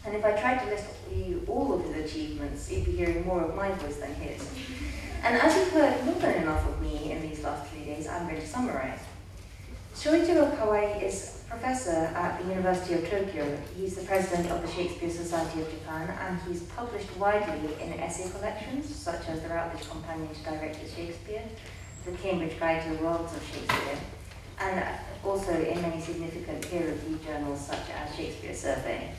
And if I tried to list you all of his achievements, you'd be hearing more of my voice than his. And as you've heard more than enough of me in these last 3 days, I'm going to summarize. Shoichiro Kawai is a professor at the University of Tokyo. He's the president of the Shakespeare Society of Japan, and he's published widely in essay collections, such as the Routledge Companion to Director Shakespeare, the Cambridge Guide to the Worlds of Shakespeare, and also in many significant peer-reviewed journals such as Shakespeare Survey.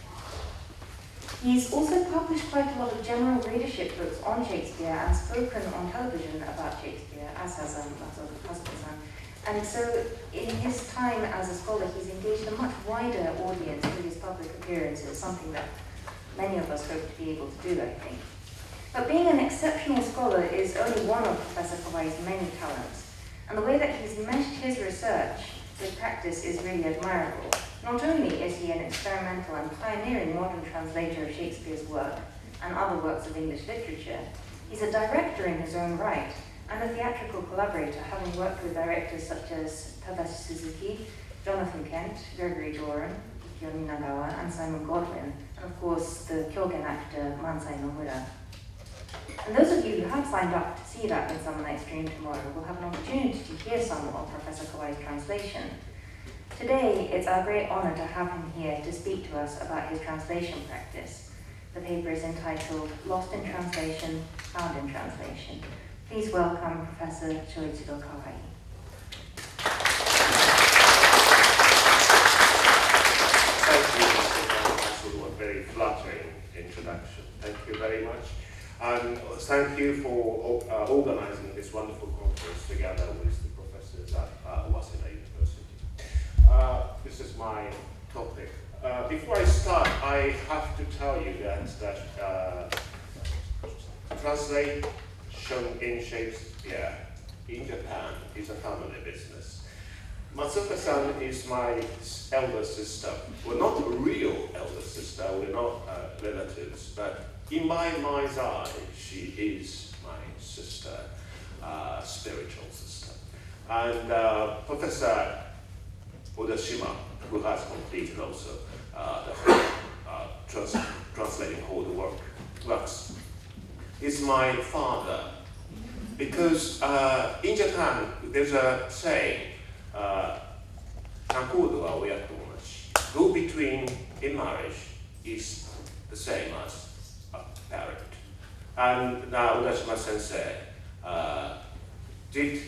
He's also published quite a lot of general readership books on Shakespeare and spoken on television about Shakespeare, as has Masaoka Kazuko-san. And so in his time as a scholar, he's engaged a much wider audience through his public appearances, something that many of us hope to be able to do, I think. But being an exceptional scholar is only one of Professor Kawai's many talents. And the way that he's meshed his research with practice is really admirable. Not only is he an experimental and pioneering modern translator of Shakespeare's work and other works of English literature, he's a director in his own right and a theatrical collaborator, having worked with directors such as Tadashi Suzuki, Jonathan Kent, Gregory Doran, Ikyo Ninagawa, and Simon Godwin, and of course the Kyogen actor Mansai Nomura. And those of you who have signed up to see that Midsummer Night's Dream tomorrow will have an opportunity to hear some of Professor Kawai's translation. Today, it's our great honour to have him here to speak to us about his translation practice. The paper is entitled Lost in Translation, Found in Translation. Please welcome Professor Shoichiro Kawai. Thank you, Mr. for a very flattering introduction. Thank you very much. And thank you for organizing this wonderful conference together with the professors at Waseda University. This is my topic. Before I start, I have to tell you that translation in Shakespeare in Japan is a family business. Matsuka-san is my elder sister. We're not a real elder sister, we're not relatives, but in my mind's eye, she is my sister, spiritual sister. And Professor Odashima, who has completed also the whole translating all the works, is my father. Because in Japan, there's a saying, go between in marriage is the same as a parent. And now Odashima Sensei did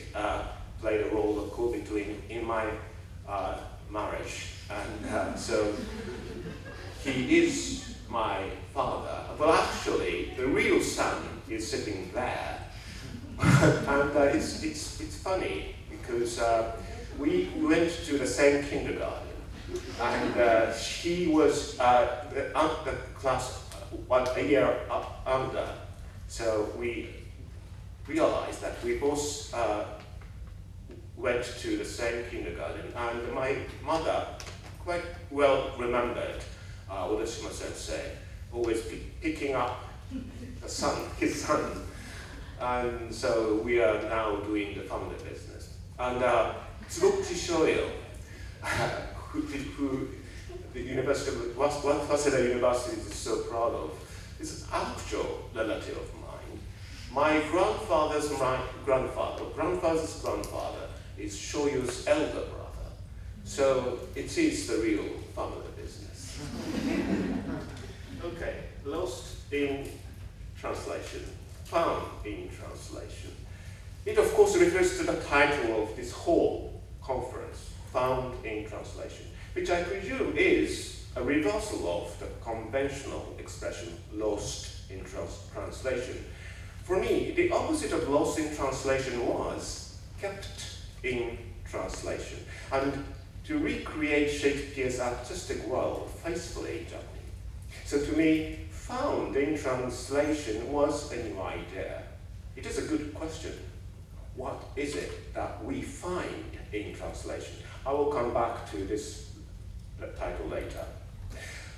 play the role of go-between in my marriage. And so he is my father. But actually, the real son is sitting there. And it's funny because we went to the same kindergarten, and she was the class a year under. So we realized that we both went to the same kindergarten, and my mother quite well remembered Odashima Sensei always picking up his son. And so we are now doing the family business. And Tsubokuchi Shoyo, who the University of Waseda University is so proud of, is an actual relative of mine. My grandfather's grandfather is Shoyo's elder brother. So it is the real family business. Okay, lost in translation. Found in translation. It of course refers to the title of this whole conference, Found in Translation, which I presume is a reversal of the conventional expression, lost in translation. For me, the opposite of lost in translation was kept in translation, and to recreate Shakespeare's artistic world faithfully in Japanese. So to me, found in translation was a new idea. It is a good question. What is it that we find in translation? I will come back to this title later.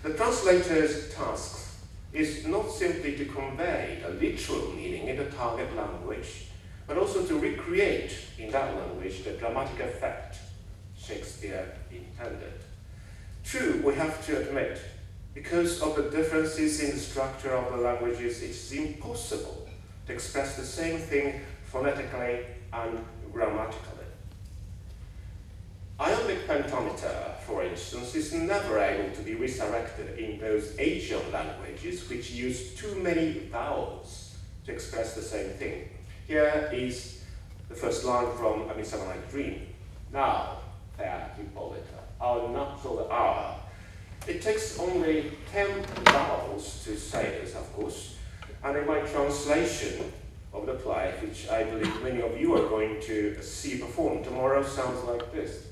The translator's task is not simply to convey a literal meaning in the target language, but also to recreate in that language the dramatic effect Shakespeare intended. True, we have to admit, Because of the differences in the structure of the languages, it's impossible to express the same thing phonetically and grammatically. Iambic pentameter, for instance, is never able to be resurrected in those Asian languages which use too many vowels to express the same thing. Here is the first line from A Midsummer Night's Dream. Now, fair Hippolyta, our nuptial hour. It takes only 10 vowels to say this, of course, and in my translation of the play, which I believe many of you are going to see performed tomorrow, sounds like this.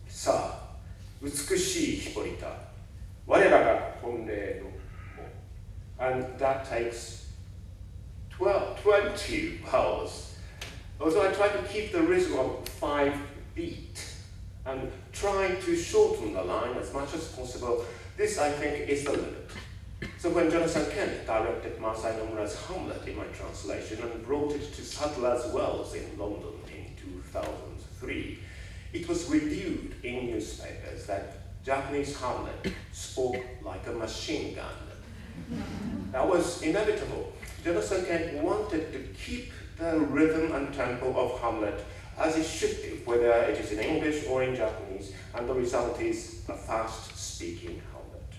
さあ、美しいヒポリタ、我らが婚礼のも。And that takes 20 vowels. Although I try to keep the rhythm of 5 beat and try to shorten the line as much as possible, this I think is the limit. So when Jonathan Kent directed Masai Nomura's Hamlet in my translation and brought it to Sadler's Wells in London in 2003, it was reviewed in newspapers that Japanese Hamlet spoke like a machine gun. That was inevitable. Jonathan Kent wanted to keep the rhythm and tempo of Hamlet as it should be, whether it is in English or in Japanese, and the result is a fast-speaking Hamlet.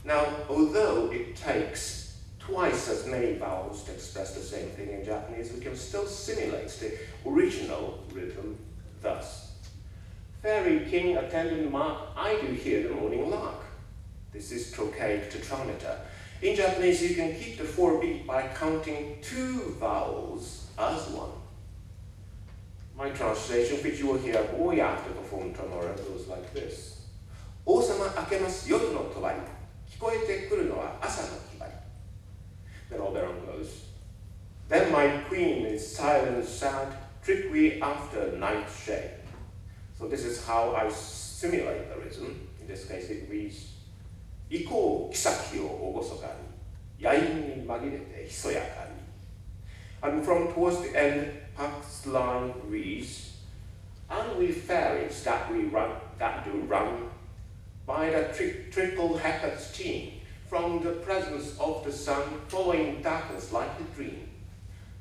Now, although it takes twice as many vowels to express the same thing in Japanese, we can still simulate the original rhythm thus. Fairy king attendant mark, I do hear the morning lark. This is trocade tetrameter. In Japanese, you can keep the 4 beat by counting 2 vowels as one. My translation, which you will hear boy after performed tomorrow, goes like this. 王様明けます夜の帳、聞こえてくるのは朝の気張り. Then all thereon goes. Then my queen is silent, sad, trick we after night shade. So this is how I simulate the rhythm. In this case it reads, 行こう妃を厳かに、夜陰に紛れてひそやかに. And from towards the end, Park's line reads, and we fairies that do run by the triple hepatine, from the presence of the sun, following darkness like a dream.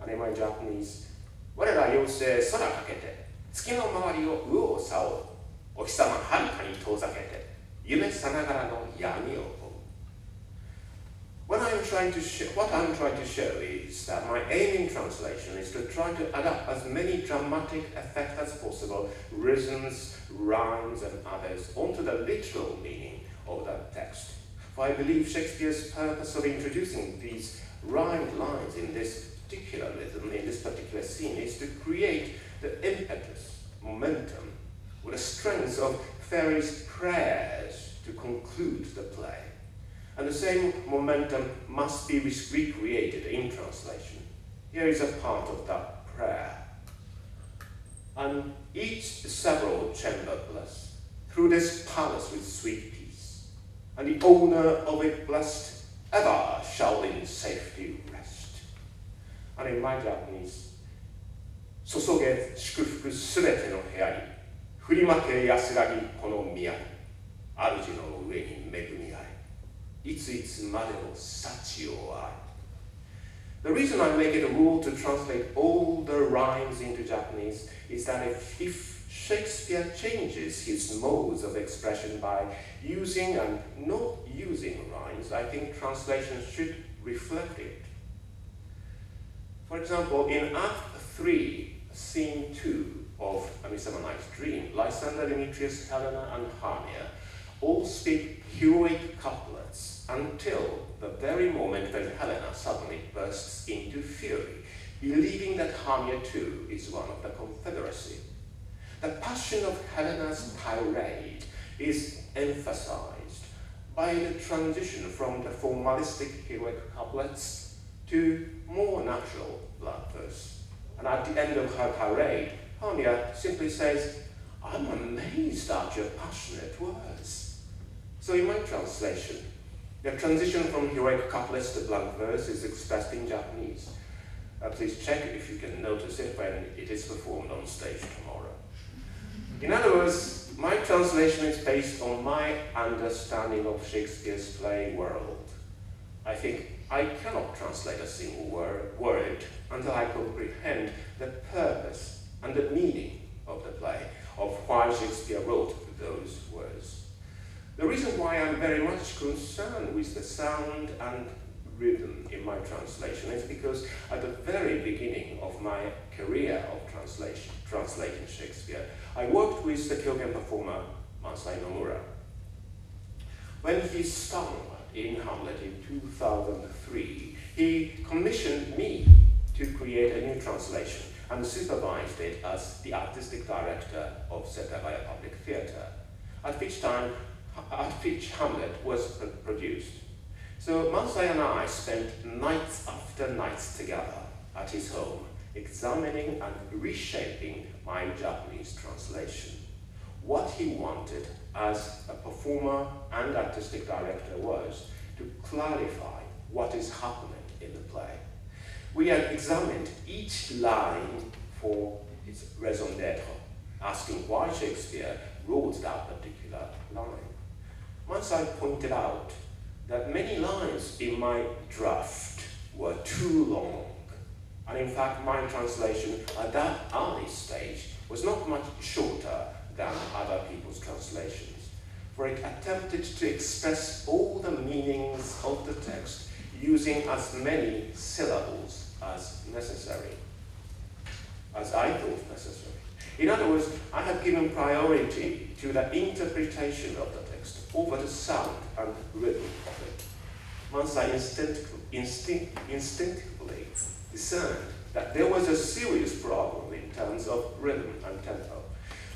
And in my Japanese, 我ら妖精空かけて、月の周りを右往左往、お日様はるかに遠ざけて、夢さながらの闇を追う。What I'm trying to show is that my aim in translation is to try to adapt as many dramatic effects as possible, rhythms, rhymes, and others, onto the literal meaning of that text. For I believe Shakespeare's purpose of introducing these rhymed lines in this particular rhythm, in this particular scene, is to create the impetus, momentum, or the strength of fairies' prayers to conclude the play. And the same momentum must be recreated in translation. Here is a part of that prayer. And each several chamber blessed, through this palace with sweet peace, and the owner of it blessed, ever shall in safety rest. And in my Japanese, 注げ祝福すべての部屋に、振りまけ安らぎこの宮に、主の上に恵みあり、いついつまでも幸をあり. The reason I make it a rule to translate all the rhymes into Japanese is that if Shakespeare changes his modes of expression by using and not using rhymes, I think translation should reflect it. For example, in Act 3, Scene 2 of A Midsummer Night's Dream, Lysander, Demetrius, Helena, and Hermia all speak heroic couplets until the very moment when Helena suddenly bursts into fury, believing that Hermia too is one of the Confederacy. The passion of Helena's tirade is emphasized by the transition from the formalistic heroic couplets to more natural blood verse. And at the end of her tirade, Hermia simply says, I'm amazed at your passionate words. So in my translation, the transition from heroic couplets to blank verse is expressed in Japanese. Please check if you can notice it when it is performed on stage tomorrow. In other words, my translation is based on my understanding of Shakespeare's play world. I think I cannot translate a single word until I comprehend the purpose and the meaning of the play, of why Shakespeare wrote those words. The reason why I'm very much concerned with the sound and rhythm in my translation is because at the very beginning of my career of translating Shakespeare, I worked with the Kyogen performer Mansai Nomura. When he sung in Hamlet in 2003, he commissioned me to create a new translation and supervised it as the artistic director of Setagaya Public Theatre, at which Hamlet was produced. So Mansai and I spent nights after nights together at his home, examining and reshaping my Japanese translation. What he wanted as a performer and artistic director was to clarify what is happening in the play. We had examined each line for its raison d'etre, asking why Shakespeare wrote that particular line. Mansai pointed out that many lines in my draft were too long, and in fact my translation at that early stage was not much shorter than other people's translations, for it attempted to express all the meanings of the text using as many syllables as necessary, as I thought necessary. In other words, I have given priority to the interpretation of the text over the sound and rhythm of it. Mansai instinctively discerned that there was a serious problem in terms of rhythm and tempo.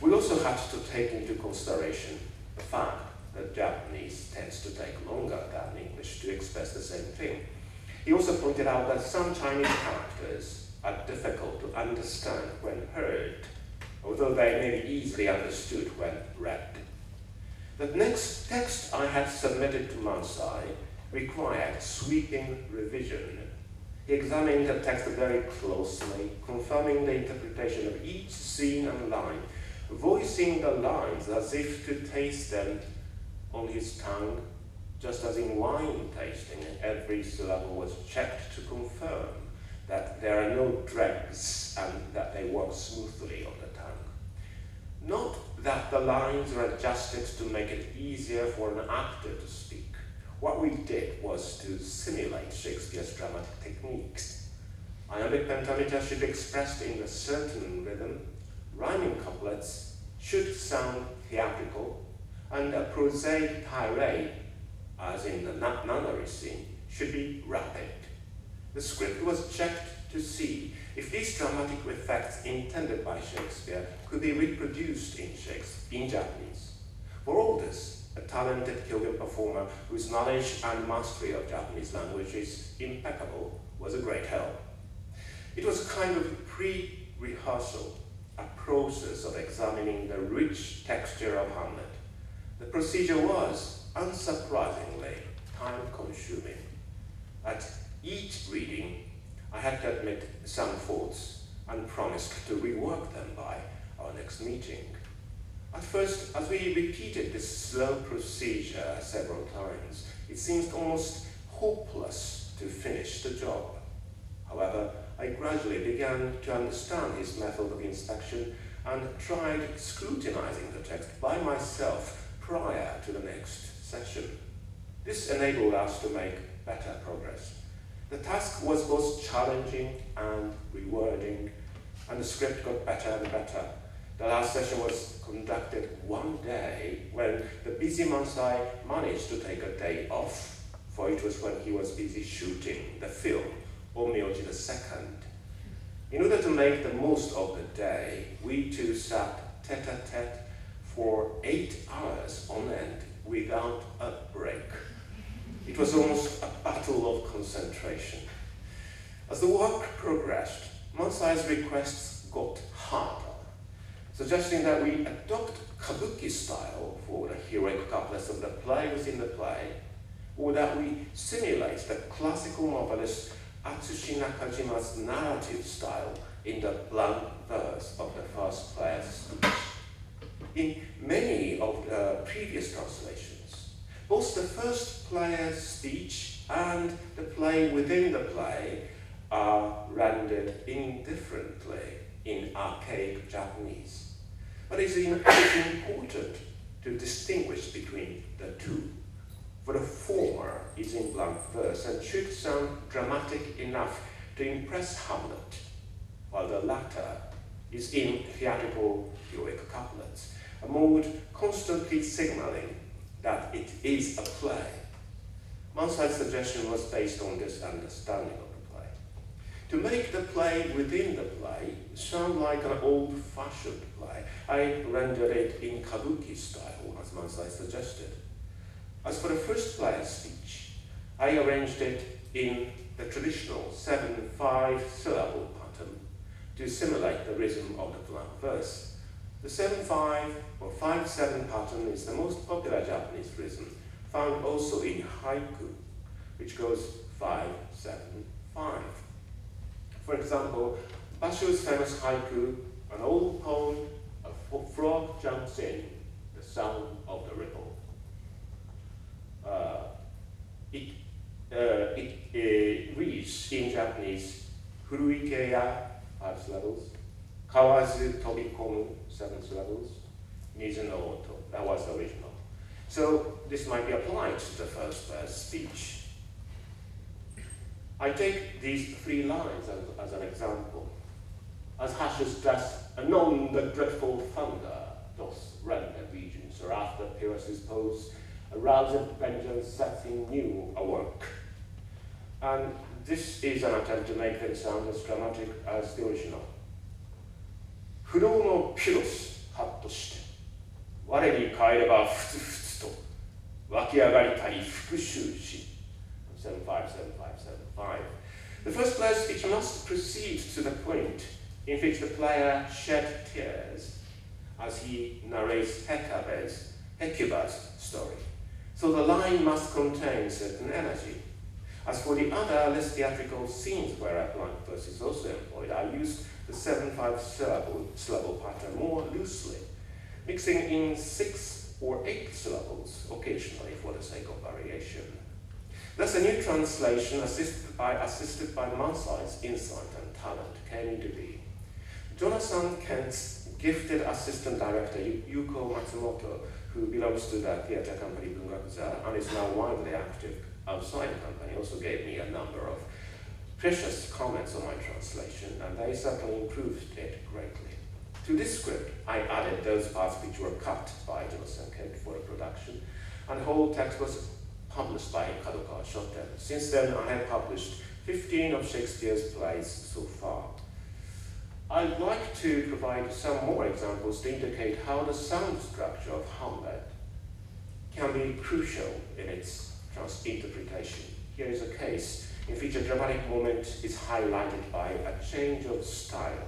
We also had to take into consideration the fact that Japanese tends to take longer than English to express the same thing. He also pointed out that some Chinese characters are difficult to understand when heard, although they may be easily understood when read. The next text I had submitted to Mansai required sweeping revision. He examined the text very closely, confirming the interpretation of each scene and line, voicing the lines as if to taste them on his tongue, just as in wine tasting, every syllable was checked to confirm that there are no dregs and that they work smoothly on the tongue. Not that the lines are adjusted to make it easier for an actor to speak. What we did was to simulate Shakespeare's dramatic techniques. Iambic pentameter should be expressed in a certain rhythm, rhyming couplets should sound theatrical, and a prosaic tirade, as in the nunnery scene, should be rapid. The script was checked to see if these dramatic effects intended by Shakespeare could be reproduced in Japanese. For all this, a talented Kyogen performer whose knowledge and mastery of Japanese language is impeccable was a great help. It was kind of pre-rehearsal, a process of examining the rich texture of Hamlet. The procedure was, unsurprisingly, time-consuming. At each reading, I had to admit some faults and promised to rework them by our next meeting. At first, as we repeated this slow procedure several times, it seemed almost hopeless to finish the job. However, I gradually began to understand his method of inspection and tried scrutinizing the text by myself prior to the next session. This enabled us to make better progress. The task was both challenging and rewarding, and the script got better and better. The last session was conducted one day when the busy Mansai managed to take a day off, for it was when he was busy shooting the film, Omyoji II. In order to make the most of the day, we two sat tete-a-tete for 8 hours on end without a break. It was almost a battle of concentration. As the work progressed, Mansai's requests got harder, suggesting that we adopt kabuki style for the heroic couplets of the play within the play, or that we simulate the classical novelist Atsushi Nakajima's narrative style in the blank verse of the first player's speech. in many of the previous translations. Both the first player's speech and the play within the play are rendered indifferently in archaic Japanese. But it's important to distinguish between the two. For the former is in blank verse and should sound dramatic enough to impress Hamlet, while the latter is in theatrical heroic couplets, a mode constantly signaling that it is a play. Mansai's suggestion was based on this understanding of the play. To make the play within the play sound like an old-fashioned play, I rendered it in kabuki style, as Mansai suggested. As for the first player's speech, I arranged it in the traditional 7-5 syllable pattern to simulate the rhythm of the blank verse. The 7-5 or 5-7 pattern is the most popular Japanese rhythm, found also in haiku, which goes 5-7-5. For example, Basho's famous haiku, an old poem, a frog jumps in, the sound of the ripple. It reads in Japanese, Furuike ya, 5 syllables, Kawazu tobikomu, 7 syllables, Mizu no oto, that was the original. So this might be applied to the first verse speech. I take these 3 lines as an example. As Hashus does, anon the dreadful thunder doth rend the regions, or after Pyrrhus' pose, aroused vengeance setting new a work. And this is an attempt to make them sound as dramatic as the original. Furo no Pyrrhus hat to shite,我に帰ればふつふつと湧き上がりたり復讐し。7-5, 7-5, 7-5. The first player's speech must proceed to the point in which the player shed tears as he narrates Hecuba's story. So the line must contain certain energy. As for the other less theatrical scenes where a blank verse is also employed, I used the 7-5 syllable pattern more loosely, mixing in 6 or 8 syllables occasionally for the sake of variation. Thus, a new translation, assisted by Mansai's insight and talent, came into being. Jonathan Kent's gifted assistant director, Yuko Matsumoto, who belongs to the theatre company Bungakuza and is now widely active outside the company, also gave me a number of precious comments on my translation, and they certainly improved it greatly. To this script, I added those parts which were cut by Jonathan Kent for the production, and the whole text was published by Kadokawa Shoten. Since then, I have published 15 of Shakespeare's plays so far. I'd like to provide some more examples to indicate how the sound structure of Hamlet can be crucial in its interpretation. Here is a case in which a dramatic moment is highlighted by a change of style.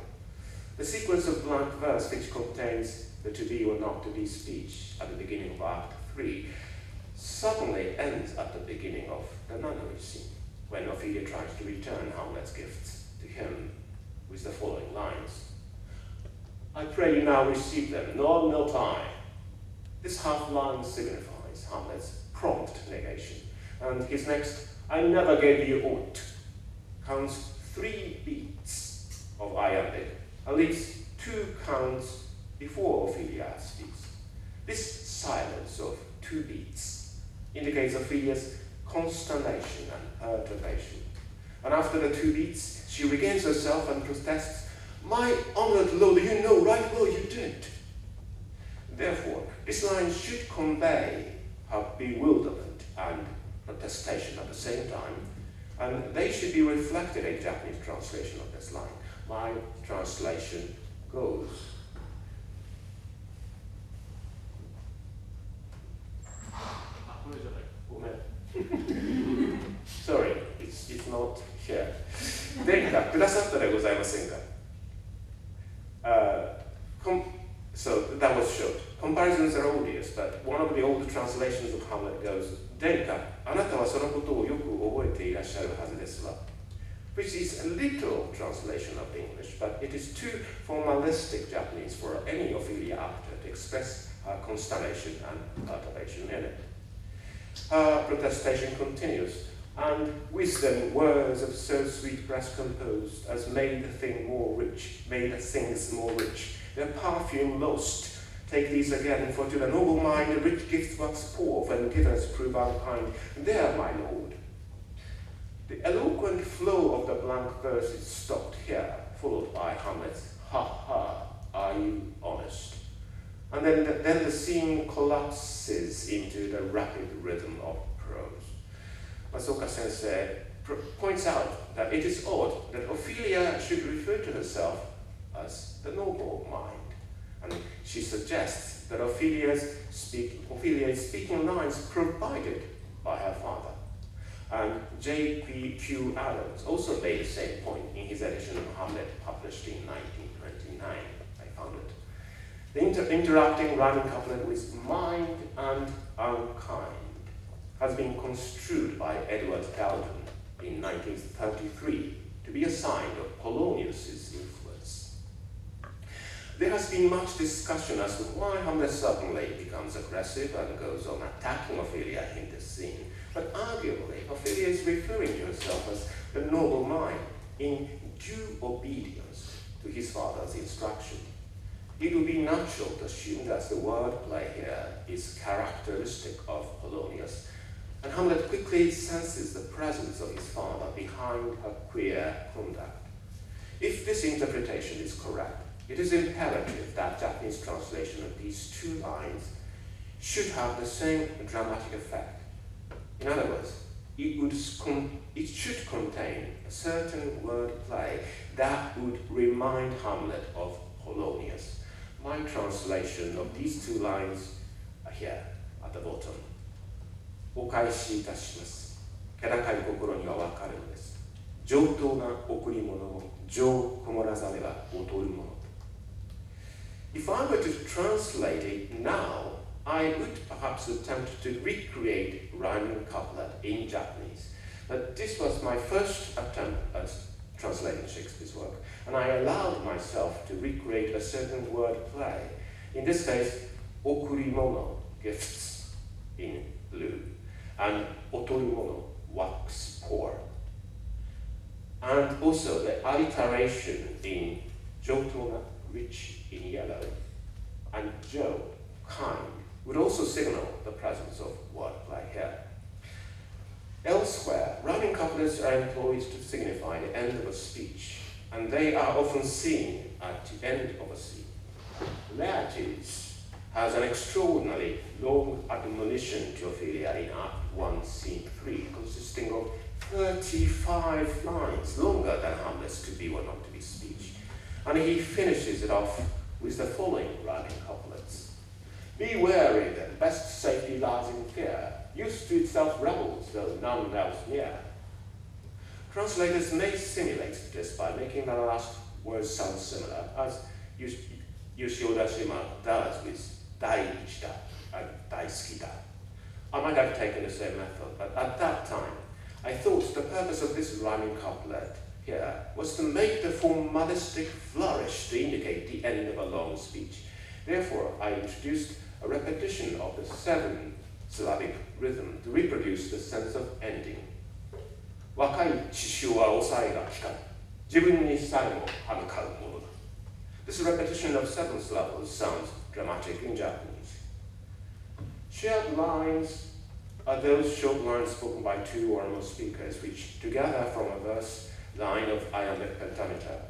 The sequence of blank verse which contains the to be or not to be speech at the beginning of Act 3 suddenly ends at the beginning of the nunnery scene, when Ophelia tries to return Hamlet's gifts to him with the following lines. I pray you now receive them, nor not I. This half line signifies Hamlet's prompt negation, and his next, I never gave you aught, counts 3 beats of iambic, at least 2 counts before Ophelia speaks. This silence of 2 beats indicates Ophelia's consternation and perturbation. And after the 2 beats, she regains herself and protests, my honored lord, you know right well you did. Therefore, this line should convey her bewilderment and protestation at the same time, and they should be reflected in Japanese translation of this line. My translation goes. Sorry, it's not here. 殿下くださったでございませんか? So that was short. Comparisons are odious, but one of the older translations of Hamlet goes, 殿下、あなたはそのことをよく覚えていらっしゃるはずですわ。which is a literal translation of English, but it is too formalistic Japanese for any Ophelia actor to express her consternation and perturbation in it. Her protestation continues, and wisdom words of so sweet breast composed as made the thing more rich, made the things more rich, their perfume lost. Take these again, for to the noble mind the rich gifts wax poor, when givers prove unkind. There, my lord. The eloquent flow of the blank verse is stopped here, followed by Hamlet's "Ha ha, are you honest?" And then the scene collapses into the rapid rhythm of prose. Masaoka Sensei points out that it is odd that Ophelia should refer to herself as the noble mind. And she suggests that Ophelia's speaking lines provided by her father. And J.Q. Adams also made the same point in his edition of Hamlet, published in 1929. I found it. The interacting rhyming couplet with mind and unkind has been construed by Edward Dowden in 1933 to be a sign of Polonius's influence. There has been much discussion as to why Hamlet suddenly becomes aggressive and goes on attacking Ophelia in this scene, but arguably Ophelia is referring to herself as the noble mind in due obedience to his father's instruction. It would be natural to assume that the wordplay here is characteristic of Polonius, and Hamlet quickly senses the presence of his father behind her queer conduct. If this interpretation is correct, it is imperative that Japanese translation of these two lines should have the same dramatic effect. In other words, it should contain a certain wordplay that would remind Hamlet of Polonius. My translation of these two lines are here at the bottom. お返しいたします。気高い心にはわかるのです。上等な贈り物も情こもらざれば劣るものと。If I were to translate it now, I would perhaps attempt to recreate rhyming couplet in Japanese. But this was my first attempt at translating Shakespeare's work, and I allowed myself to recreate a certain word play. In this case, okurimono, gifts, in blue, and otorimono, wax poor. And also the alliteration in jotona, rich, in yellow, and jo, kind, would also signal the presence of wordplay here. Elsewhere, rhyming couplets are employed to signify the end of a speech, and they are often seen at the end of a scene. Laertes has an extraordinarily long admonition to Ophelia in Act 1, Scene 3, consisting of 35 lines, longer than Hamlet's to be or not to be speech. And he finishes it off with the following rhyming couplets. Be wary that best safety lies in fear. Used to itself rebels, though none else near. Translators may simulate this by making the last words sound similar, as Yoshioda Shima does with Daiichi and Daisuki. I might have taken the same method, but at that time, I thought the purpose of this rhyming couplet here was to make the formalistic flourish to indicate the end of a long speech. Therefore, I introduced a repetition of the 7-syllabic rhythm to reproduce the sense of ending. 若い血潮は抑えが効かぬ。自分にさえも歯向かうものだ。This repetition of 7 syllables sounds dramatic in Japanese. Shared lines are those short lines spoken by 2 or more speakers, which together form a verse line of iambic pentameter.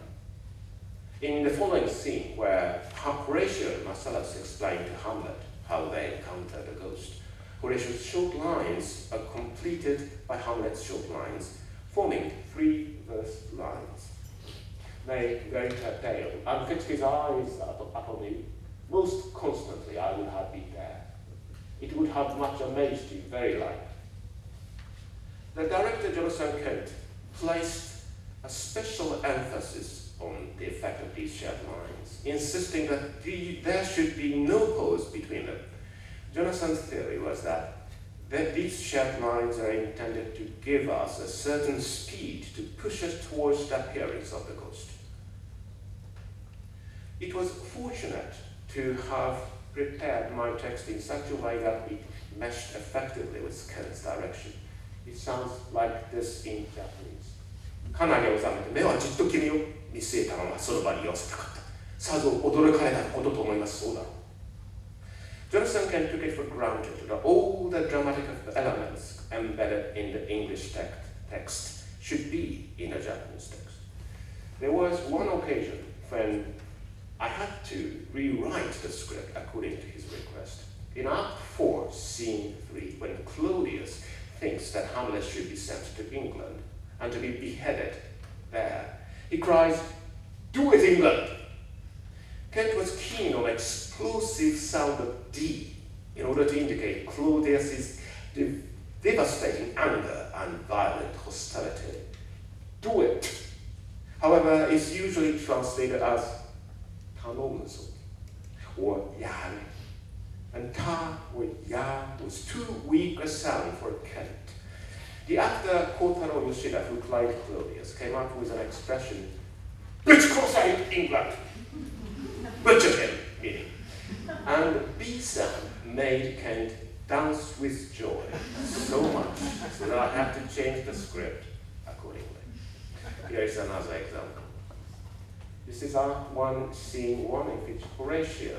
In the following scene, where Horatio and Marcellus explain to Hamlet how they encounter the ghost, Horatio's short lines are completed by Hamlet's short lines, forming 3 verse lines. Nay, going pale, and fixed his eyes upon me, most constantly I would have been there. It would have much amazed you, very like. The director Jonathan Kent placed a special emphasis on the effect of these shared lines, insisting that there should be no pause between them. Jonathan's theory was that that these shared lines are intended to give us a certain speed to push us towards the appearance of the ghost. It was fortunate to have prepared my text in such a way that it meshed effectively with Ken's direction. It sounds like this in Japanese. かなり収めて目はじっと君を見据えたままその場に居合わせたかった。さぞ驚かれたことと思います。そうだろう。Jonathan Kent took it for granted that all the dramatic elements embedded in the English text should be in a Japanese text. There was one occasion when I had to rewrite the script according to his request. In Act 4, Scene 3, when Claudius thinks that Hamlet should be sent to England and to be beheaded there, he cries, "Do it, England!" Kent was keen on explosive sound of D in order to indicate Claudius's devastating anger and violent hostility. Do it, however, is usually translated as 頼むぞ or やれ. And ta or ya was too weak a sound for Kent. The actor Kotaro Yoshida, who played Claudius, came up with an expression, "Bitch cross-eyed England!" Butchered him, meaning. And B sound made Kent dance with joy so much so that I had to change the script accordingly. Here is another example. This is Act 1, Scene 1, in which Horatio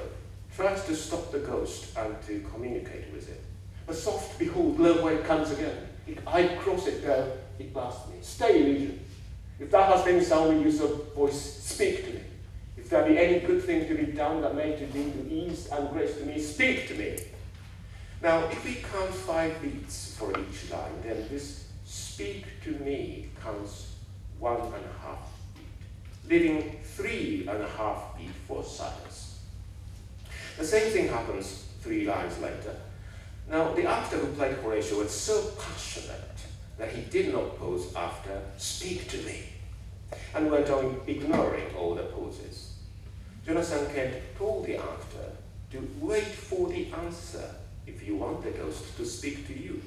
tries to stop the ghost and to communicate with it. But soft, behold, lo, where it comes again. I cross it, go, it blasts me. Stay, illusion. If thou hast any sound with use of voice, speak to me. If there be any good thing to be done that may to thee do ease and grace to me, speak to me. Now, if we count 5 beats for each line, then this speak to me counts 1.5 beat, leaving 3.5 beat for silence. The same thing happens 3 lines later. Now, the actor who played Horatio was so passionate that he did not pause after "speak to me," and went on ignoring all the pauses. Jonathan Kent told the actor to wait for the answer if you want the ghost to speak to you.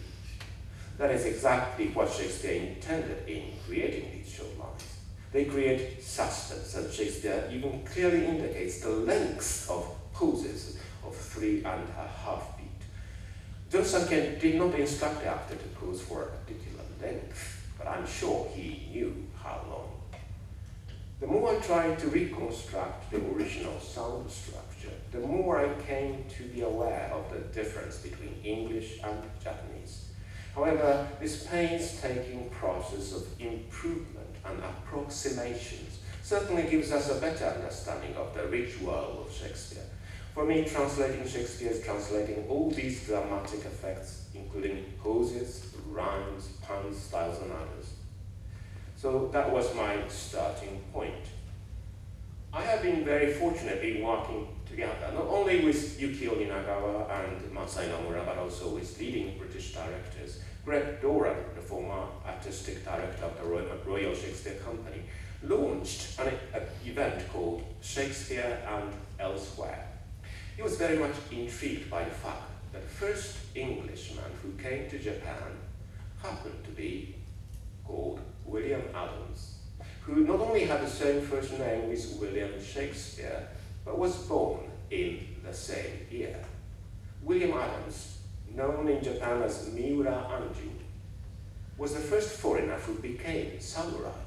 That is exactly what Shakespeare intended in creating these short lines. They create suspense, and Shakespeare even clearly indicates the length of pauses of 3.5 beat. Jonathan Kent did not instruct the actor to pause for a particular length, but I'm sure he knew how long. The more I tried to reconstruct the original sound structure, the more I came to be aware of the difference between English and Japanese. However, this painstaking process of improvement and approximations certainly gives us a better understanding of the rich world of Shakespeare. For me, translating Shakespeare is translating all these dramatic effects, including pauses, rhymes, puns, styles, and others. So that was my starting point. I have been very fortunate in working together, not only with Yukio Inagawa and Masai Nomura, but also with leading British directors. Greg Doran, the former artistic director of the Royal Shakespeare Company, launched an event called Shakespeare and Elsewhere. He was very much intrigued by the fact that the first Englishman who came to Japan happened to be called William Adams, who not only had the same first name as William Shakespeare, but was born in the same year. William Adams, known in Japan as Miura Anju, was the first foreigner who became samurai.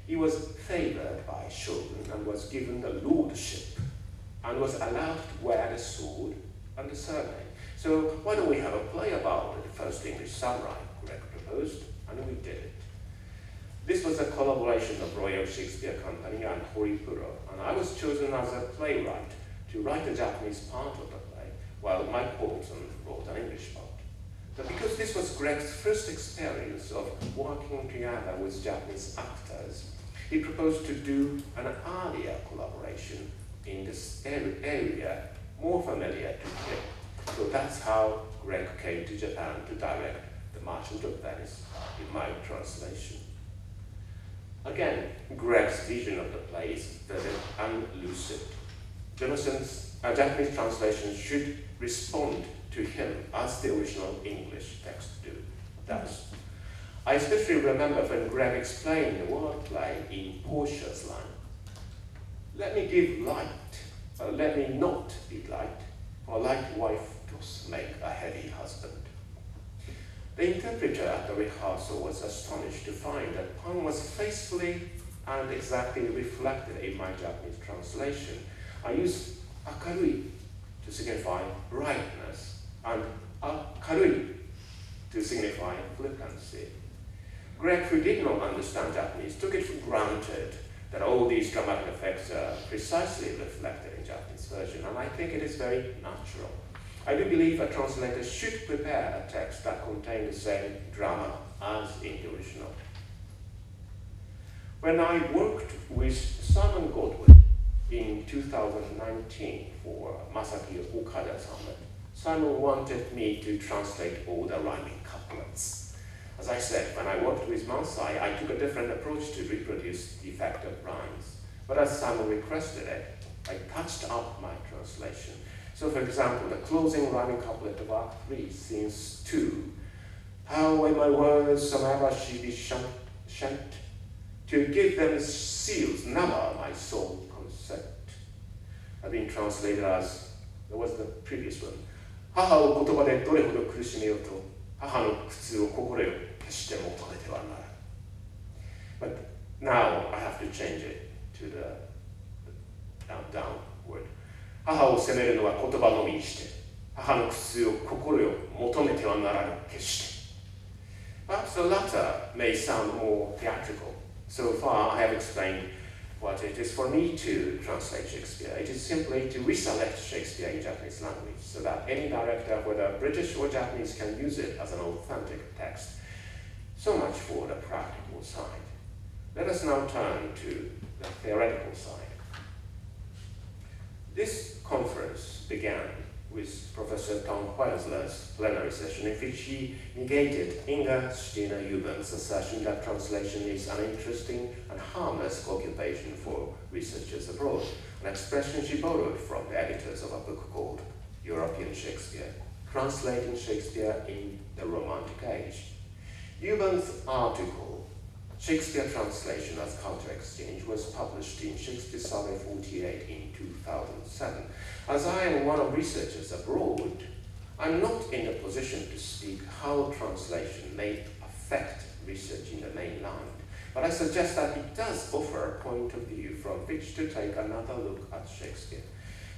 He was favored by shogun and was given the lordship, and was allowed to wear the sword and the surname. So why don't we have a play about the first English samurai? Greg proposed, and we did it. This was a collaboration of Royal Shakespeare Company and Horipuro, and I was chosen as a playwright to write the Japanese part of the play, while Mike Bolton wrote an English part. But because this was Greg's first experience of working together with Japanese actors, he proposed to do an earlier collaboration in this area more familiar to him. So that's how Greg came to Japan to direct The Merchant of Venice in my translation. Again, Greg's vision of the play is vivid and lucid. Jonathan's a Japanese translation should respond to him as the original English text does. I especially remember when Greg explained the wordplay in Portia's line. Let me give light, let me not be light, for light wife does make a heavy husband. The interpreter at the rehearsal was astonished to find that Pan was faithfully and exactly reflected in my Japanese translation. I used akarui to signify brightness and akarui to signify flippancy. Greg, who did not understand Japanese, took it for granted that all these dramatic effects are precisely reflected in Japanese version, and I think it is very natural. I do believe a translator should prepare a text that contains the same drama as in the original. When I worked with Simon Godwin in 2019 for Masaki Okada Summit, Simon wanted me to translate all the rhyming couplets. As I said, when I worked with Mansai, I took a different approach to reproduce the effect of rhymes. But as Simon requested it, I touched up my translation. So for example, the closing rhyming couplet of Act 3, Scenes 2, how when my words some ever she be shant, to give them seals, never my soul consent. Have been translated as, there was the previous one, 母を言葉でどれほど苦しめようと、母の苦痛を心よ決して求めてはならない。But now I have to change it to the downward. 母を責めるのは言葉のみにして、母の苦痛を心よ求めてはならぬ決して。Perhaps the latter may sound more theatrical. So far I have explained what it is for me to translate Shakespeare. It is simply to reselect Shakespeare in Japanese language so that any director, whether British or Japanese, can use it as an authentic text. So much for the practical side. Let us now turn to the theoretical side. This conference began with Professor Tom Huesler's plenary session, in which he negated Inga Stina Eubanks' assertion that translation is an interesting and harmless occupation for researchers abroad, an expression she borrowed from the editors of a book called European Shakespeare, Translating Shakespeare in the Romantic Age. Eubanks' article, Shakespeare Translation as Culture Exchange, was published in Shakespeare Survey 48 in 2007. As I am one of researchers abroad, I'm not in a position to speak how translation may affect research in the mainland, but I suggest that it does offer a point of view from which to take another look at Shakespeare.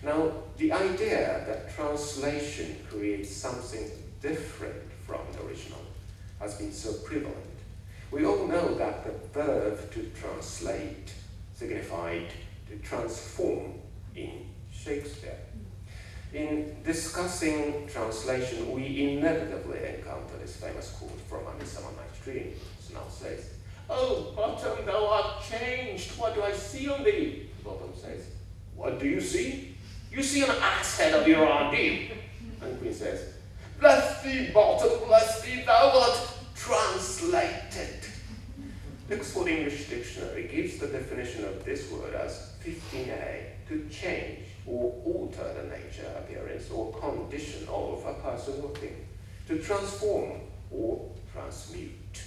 Now, the idea that translation creates something different from the original has been so prevalent. We all know that the verb to translate signified to transform in Shakespeare. In discussing translation, we inevitably encounter this famous quote from A Midsummer Night's Dream. Snow says, "Oh, Bottom, thou art changed. What do I see on thee?" Bottom says, "What do you see? You see an ass head of your R&D." And Queen says, "Bless thee, Bottom, bless thee, thou art translated." The Oxford English Dictionary gives the definition of this word as 15a, to change or alter the nature, appearance, or condition of a person or thing, to transform or transmute.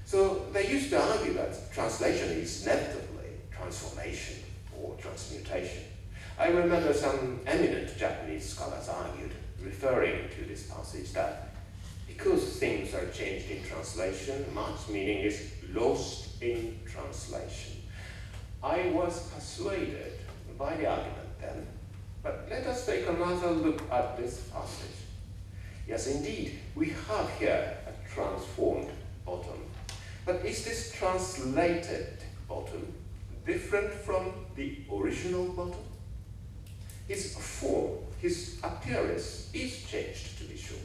So they used to argue that translation is inevitably transformation or transmutation. I remember some eminent Japanese scholars argued, referring to this passage, that because things are changed in translation, much meaning is lost in translation. I was persuaded by the argument then, but let us take another look at this passage. Yes, indeed, we have here a transformed bottom. But is this translated bottom different from the original bottom? His form, his appearance is changed, to be sure,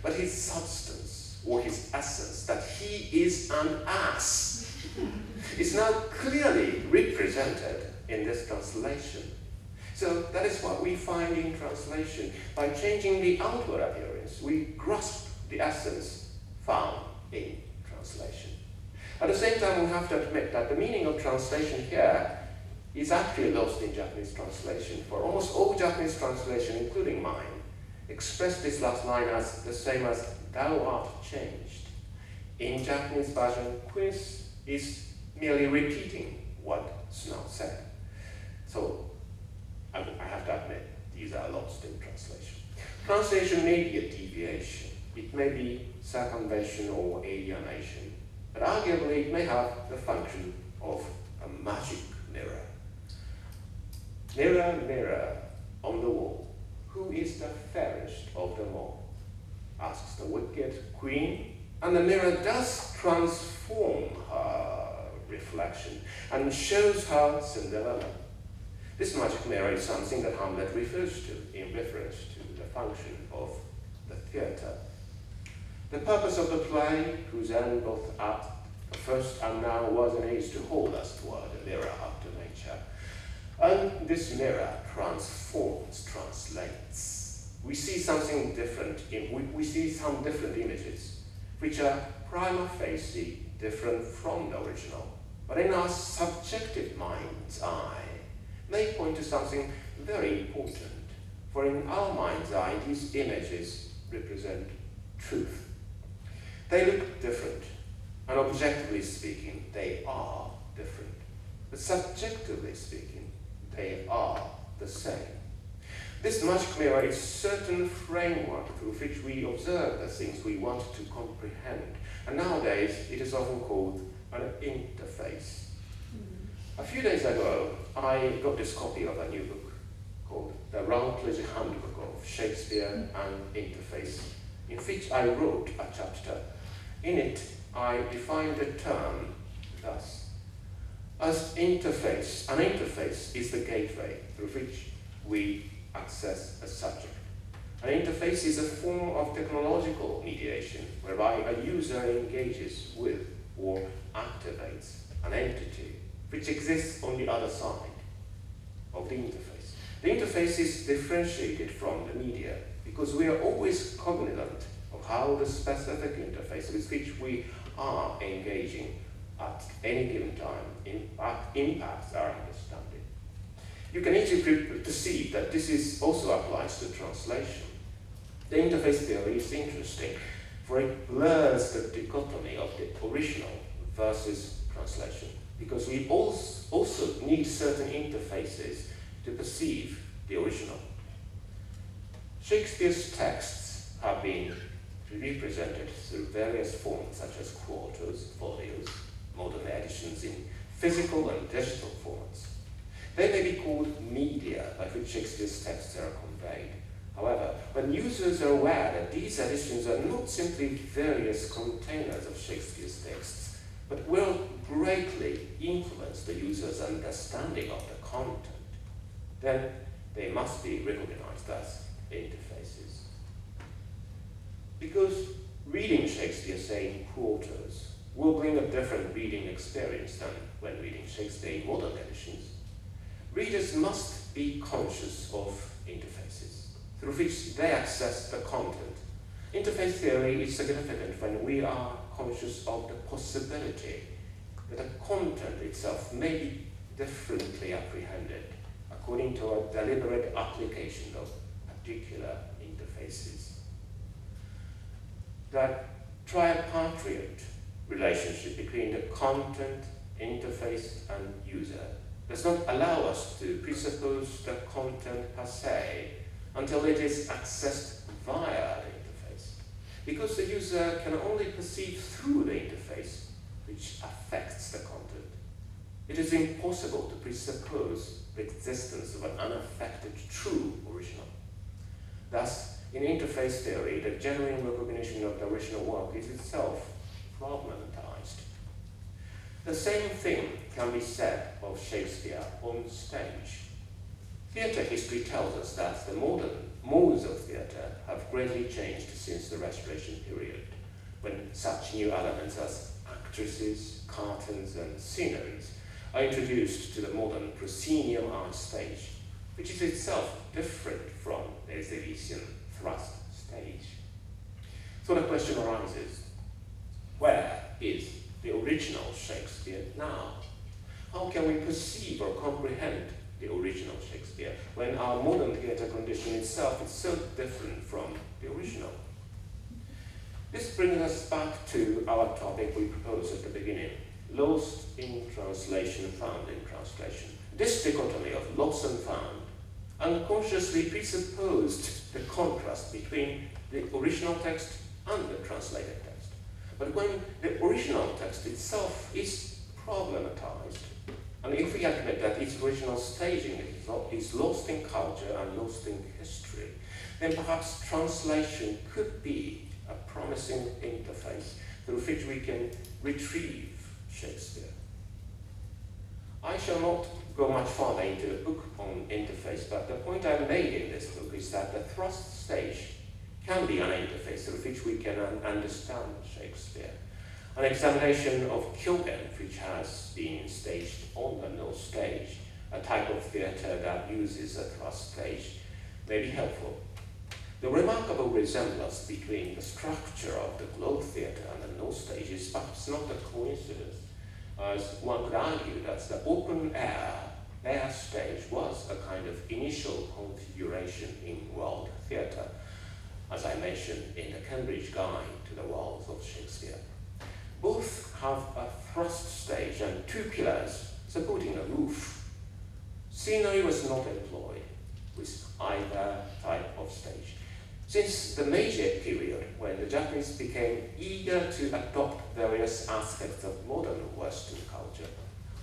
but his substance or his essence, that he is an ass, is now clearly represented in this translation. So that is what we find in translation. By changing the outward appearance, we grasp the essence found in translation. At the same time, we have to admit that the meaning of translation here is actually lost in Japanese translation, for almost all Japanese translation, including mine, express this last line as the same as "thou art changed." In Japanese version, Quince is merely repeating what Snow said. So I have to admit, these are lost in translation. Translation may be a deviation. It may be circumvention or alienation, but arguably it may have the function of a magic mirror. Mirror, mirror on the wall, who is the fairest of them all? Asks the wicked queen, and the mirror does transform her reflection and shows her Cinderella. This magic mirror is something that Hamlet refers to in reference to the function of the theatre. The purpose of the play, whose end both at the first and now was and is to hold us toward a mirror up to nature. And this mirror transforms, translates. We see something different, we see some different images, which are prima facie different from the original, but in our subjective mind's eye, may point to something very important. For in our mind's eye, these images represent truth. They look different, and objectively speaking, they are different. But subjectively speaking, they are the same. This magic mirror is a certain framework through which we observe the things we want to comprehend. And nowadays, it is often called an interface. A few days ago, I got this copy of a new book called The Routledge Handbook of Shakespeare and Interface, in which I wrote a chapter. In it, I defined the term thus. As interface, an interface is the gateway through which we access a subject. An interface is a form of technological mediation whereby a user engages with or activates an entity which exists on the other side of the interface. The interface is differentiated from the media because we are always cognizant of how the specific interface with which we are engaging at any given time impacts our understanding. You can easily perceive that this also applies to translation. The interface theory is interesting, for it blurs the dichotomy of the original versus translation, because we also need certain interfaces to perceive the original. Shakespeare's texts have been represented through various forms such as quartos, folios, modern editions in physical and digital formats. They may be called media by which Shakespeare's texts are conveyed. However, when users are aware that these editions are not simply various containers of Shakespeare's texts, but will greatly influence the user's understanding of the content, then they must be recognized as interfaces. Because reading Shakespeare, say, in quartos, will bring a different reading experience than when reading Shakespeare in modern editions, readers must be conscious of interfaces through which they access the content. Interface theory is significant when we are conscious of the possibility that the content itself may be differently apprehended according to a deliberate application of particular interfaces. That tripartite relationship between the content, interface, and user does not allow us to presuppose the content per se until it is accessed via the interface, because the user can only perceive through the interface which affects the content. It is impossible to presuppose the existence of an unaffected true original. Thus, in interface theory, the genuine recognition of the original work is itself problematized. The same thing can be said of Shakespeare on stage. Theatre history tells us that the modern modes of theatre have greatly changed since the Restoration period, when such new elements as actresses, curtains, and sceneries are introduced to the modern proscenium art stage, which is itself different from the Elizabethan thrust stage. So the question arises, where is the original Shakespeare now? How can we perceive or comprehend the original Shakespeare when our modern theatre condition itself is so different from the original? This brings us back to our topic we proposed at the beginning: lost in translation, found in translation. This dichotomy of lost and found unconsciously presupposed the contrast between the original text and the translated text. But when the original text itself is problematized, and if we admit that its original staging is lost in culture and lost in history, then perhaps translation could be a promising interface through which we can retrieve Shakespeare. I shall not go much further into the book on interface, but the point I made in this book is that the thrust stage can be an interface through which we can understand Shakespeare. An examination of Kyogen, which has been staged on the no stage, a type of theatre that uses a thrust stage, may be helpful. The remarkable resemblance between the structure of the globe theatre and the no stage is perhaps not a coincidence, as one could argue that the open air stage was a kind of initial configuration in world theatre, as I mentioned in the Cambridge Guide to the Worlds of Shakespeare. Both have a thrust stage and two pillars supporting a roof. Scenery was not employed with either type of stage. Since the Meiji period, when the Japanese became eager to adopt various aspects of modern Western culture,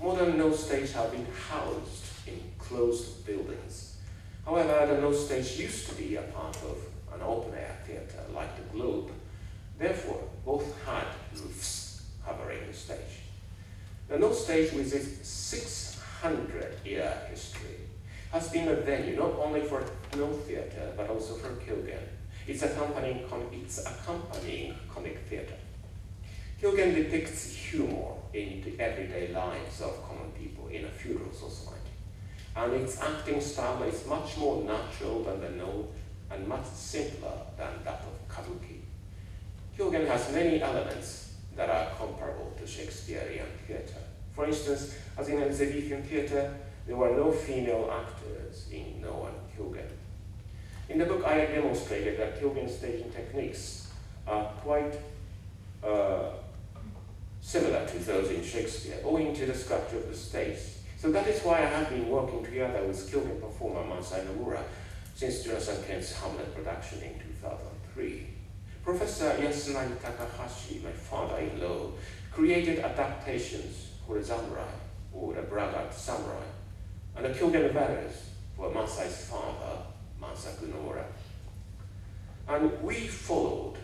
modern no stage have been housed in closed buildings. However, the no stage used to be a part of an open-air theatre like the Globe. Therefore, both had roofs covering the stage. The no stage, with its 600-year history, has been a venue not only for no theatre but also for Kyogen. It's accompanying comic theatre. Kyogen depicts humor in the everyday lives of common people in a feudal society, and its acting style is much more natural than the no and much simpler than that of kabuki. Kyogen has many elements that are comparable to Shakespearean theatre. For instance, as in Elizabethan theatre, there were no female actors in No and Kyogen. In the book, I demonstrated that Kyogen staging techniques are quite similar to those in Shakespeare, owing to the structure of the stage. So that is why I have been working together with Kyogen performer Mansai Nomura since Jonathan Kent's Hamlet production in 2003. Professor Yasunari Takahashi, my father-in-law, created adaptations for the samurai, or the braggart samurai, and the Kyogen variants for Mansai's father, Mansaku Nomura. And we followed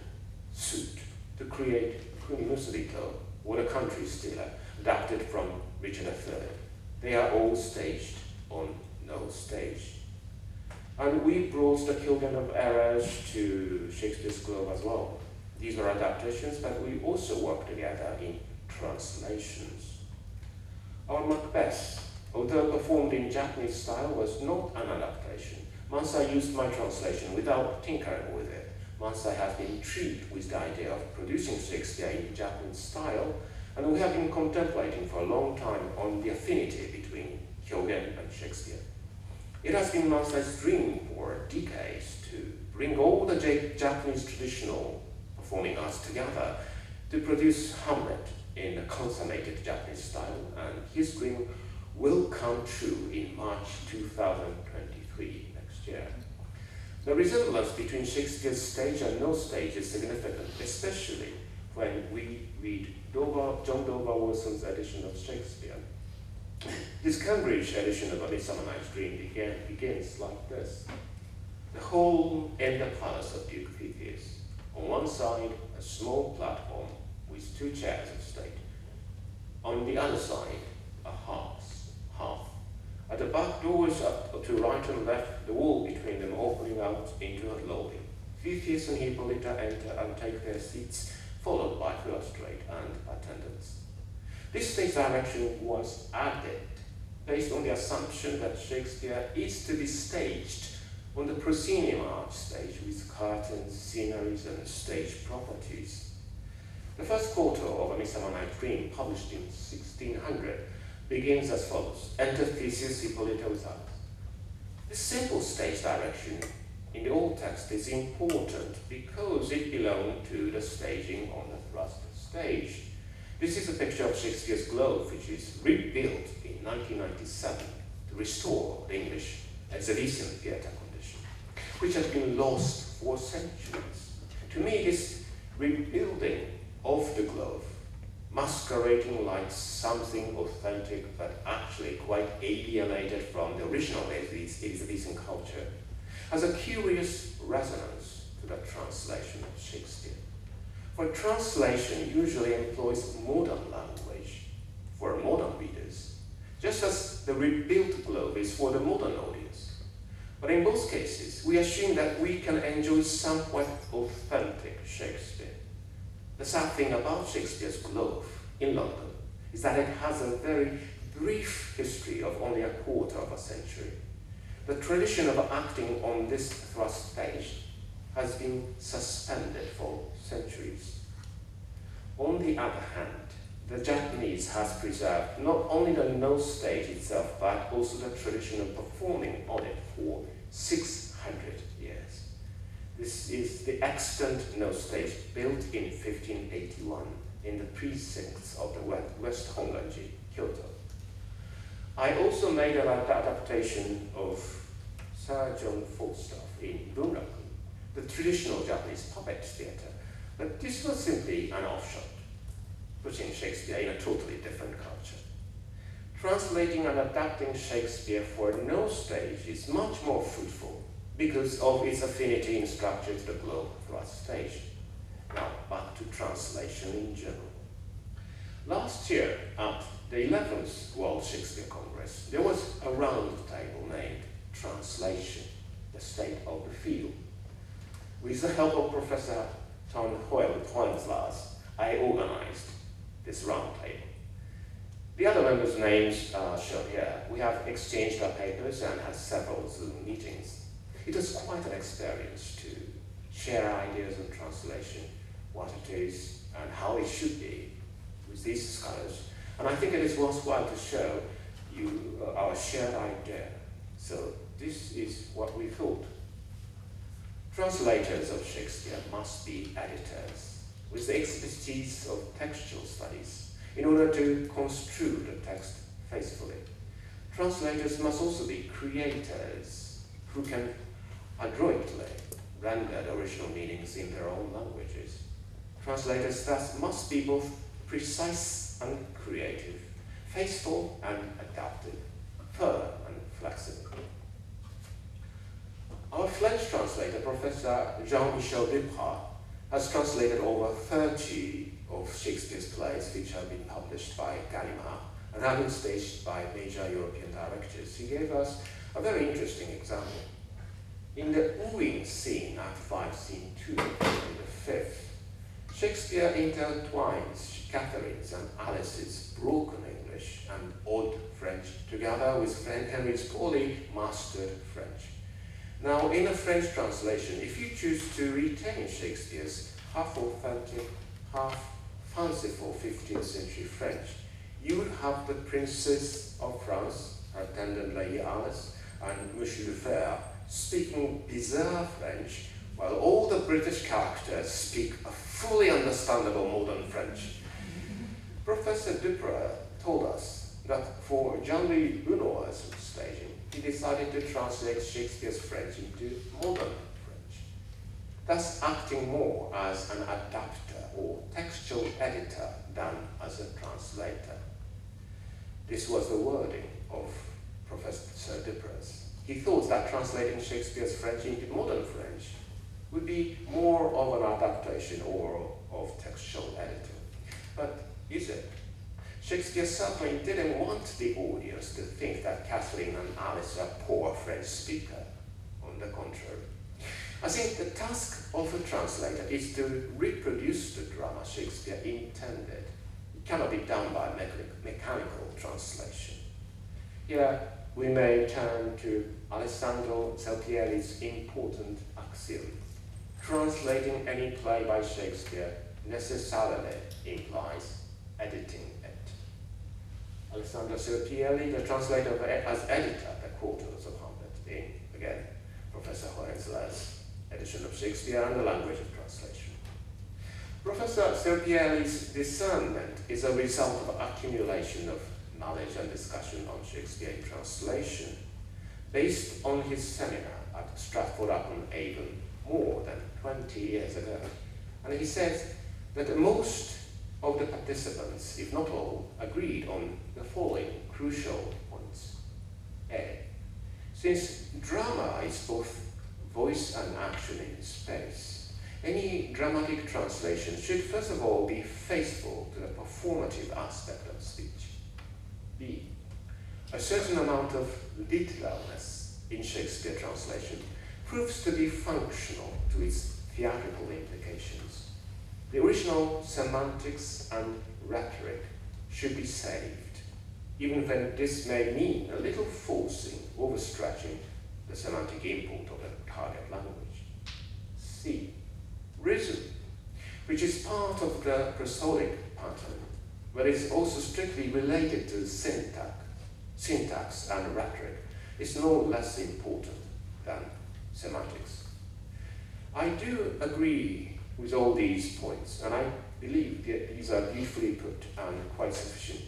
suit to create Kuni Musurito, or the country stealer, adapted from Richard III. They are all staged on no stage. And we brought the Kyogen of Errors to Shakespeare's Globe as well. These were adaptations, but we also worked together in translations. Our Macbeth, although performed in Japanese style, was not an adaptation. Mansai used my translation without tinkering with it. Mansai has been intrigued with the idea of producing Shakespeare in Japanese style, and we have been contemplating for a long time on the affinity between Kyogen and Shakespeare. It has been Mansai's dream for decades to bring all the Japanese traditional performing arts together to produce Hamlet in a consummated Japanese style, and his dream will come true in March 2023, next year. The resemblance between Shakespeare's stage and no stage is significant, especially when we read John Dover Wilson's edition of Shakespeare. This Cambridge edition of A Midsummer Night's Dream begins like this. The hall in the palace of Duke Theseus. On one side, a small platform with two chairs of state. On the other side, a hearth. At the back doors up to right and left, the wall between them opening out into a lobby. Theseus and Hippolyta enter and take their seats, followed by Philostrate and attendants. This stage direction was added based on the assumption that Shakespeare is to be staged on the proscenium arch stage with curtains, sceneries, and stage properties. The first quarto of A Midsummer Night's Dream, published in 1600, begins as follows: Enter Theseus, Hippolyta with others. This simple stage direction in the old text is important because it belonged to the staging on the thrust stage. This is a picture of Shakespeare's Globe, which is rebuilt in 1997 to restore the English exhibition theatre condition, which has been lost for centuries. To me, this rebuilding of the Globe, masquerading like something authentic but actually quite alienated from the original Elizabethan culture, has a curious resonance to the translation of Shakespeare. For translation usually employs modern language for modern readers, just as the rebuilt Globe is for the modern audience. But in both cases, we assume that we can enjoy somewhat authentic Shakespeare. The sad thing about Shakespeare's Globe in London is that it has a very brief history of only a quarter of a century. The tradition of acting on this thrust stage has been suspended for centuries. On the other hand, the Japanese has preserved not only the nose stage itself, but also the tradition of performing on it for 600 years. This is the extant nose stage built in 1581 in the precincts of the West Honganji, Kyoto. I also made an adaptation of Sir John Falstaff in Bunraku, the traditional Japanese puppet theatre, but this was simply an offshoot, putting Shakespeare in a totally different culture. Translating and adapting Shakespeare for no stage is much more fruitful because of its affinity in structure to the Globe thrust stage. Now, back to translation in general. Last year, at the 11th World Shakespeare Congress, there was a round table named Translation, the State of the Field. With the help of Professor Tom Hoyles, I organized this round table. The other members' names are shown here. We have exchanged our papers and had several Zoom meetings. It was quite an experience to share ideas on translation, what it is and how it should be with these scholars. And I think it is worthwhile to show you our shared idea. So this is what we thought. Translators of Shakespeare must be editors with the expertise of textual studies in order to construe the text faithfully. Translators must also be creators who can adroitly render the original meanings in their own languages. Translators thus must be both precise and creative, faithful and adaptive, firm and flexible. Our French translator, Professor Jean-Michel Duprat, has translated over 30 of Shakespeare's plays which have been published by Gallimard and have been staged by major European directors. He gave us a very interesting example. In the wooing scene, Act 5, Scene 2, in the 5th, Shakespeare intertwines Catherine's and Alice's broken English and odd French together with Henry's poorly mastered French. Now, in a French translation, if you choose to retain Shakespeare's half-authentic, half-fanciful 15th century French, you would have the Princess of France, her attendant Lady Alice, and Monsieur le Fer speaking bizarre French, while all the British characters speak a fully understandable modern French. Professor Duprat told us that for Jean-Louis Benoit's staging, he decided to translate Shakespeare's French into modern French, thus acting more as an adapter or textual editor than as a translator. This was the wording of Professor Duprat. He thought that translating Shakespeare's French into modern French would be more of an adaptation or of textual editing. But is it? Shakespeare certainly didn't want the audience to think that Catherine and Alice are poor French speakers. On the contrary, I think the task of a translator is to reproduce the drama Shakespeare intended. It cannot be done by mechanical translation. Here we may turn to Alessandro Saltieri's important axiom. Translating any play by Shakespeare necessarily implies editing it. Alessandro Serpielli, the translator as editor at the Quarters of Hamlet in, again, Professor Hohenzollern's edition of Shakespeare and the language of translation. Professor Serpielli's discernment is a result of accumulation of knowledge and discussion on Shakespeare in translation, based on his seminar at Stratford-upon-Avon more than 20 years ago. And he says that most of the participants, if not all, agreed on the following crucial points. A. Since drama is both voice and action in space, any dramatic translation should first of all be faithful to the performative aspect of speech. B. A certain amount of literalness in Shakespeare translation proves to be functional to its theatrical implications. The original semantics and rhetoric should be saved, even when this may mean a little forcing, overstretching the semantic import of the target language. C. Rhythm, which is part of the prosodic pattern, but is also strictly related to syntax and rhetoric, is no less important than semantics. I do agree with all these points, and I believe that these are beautifully put and quite sufficient.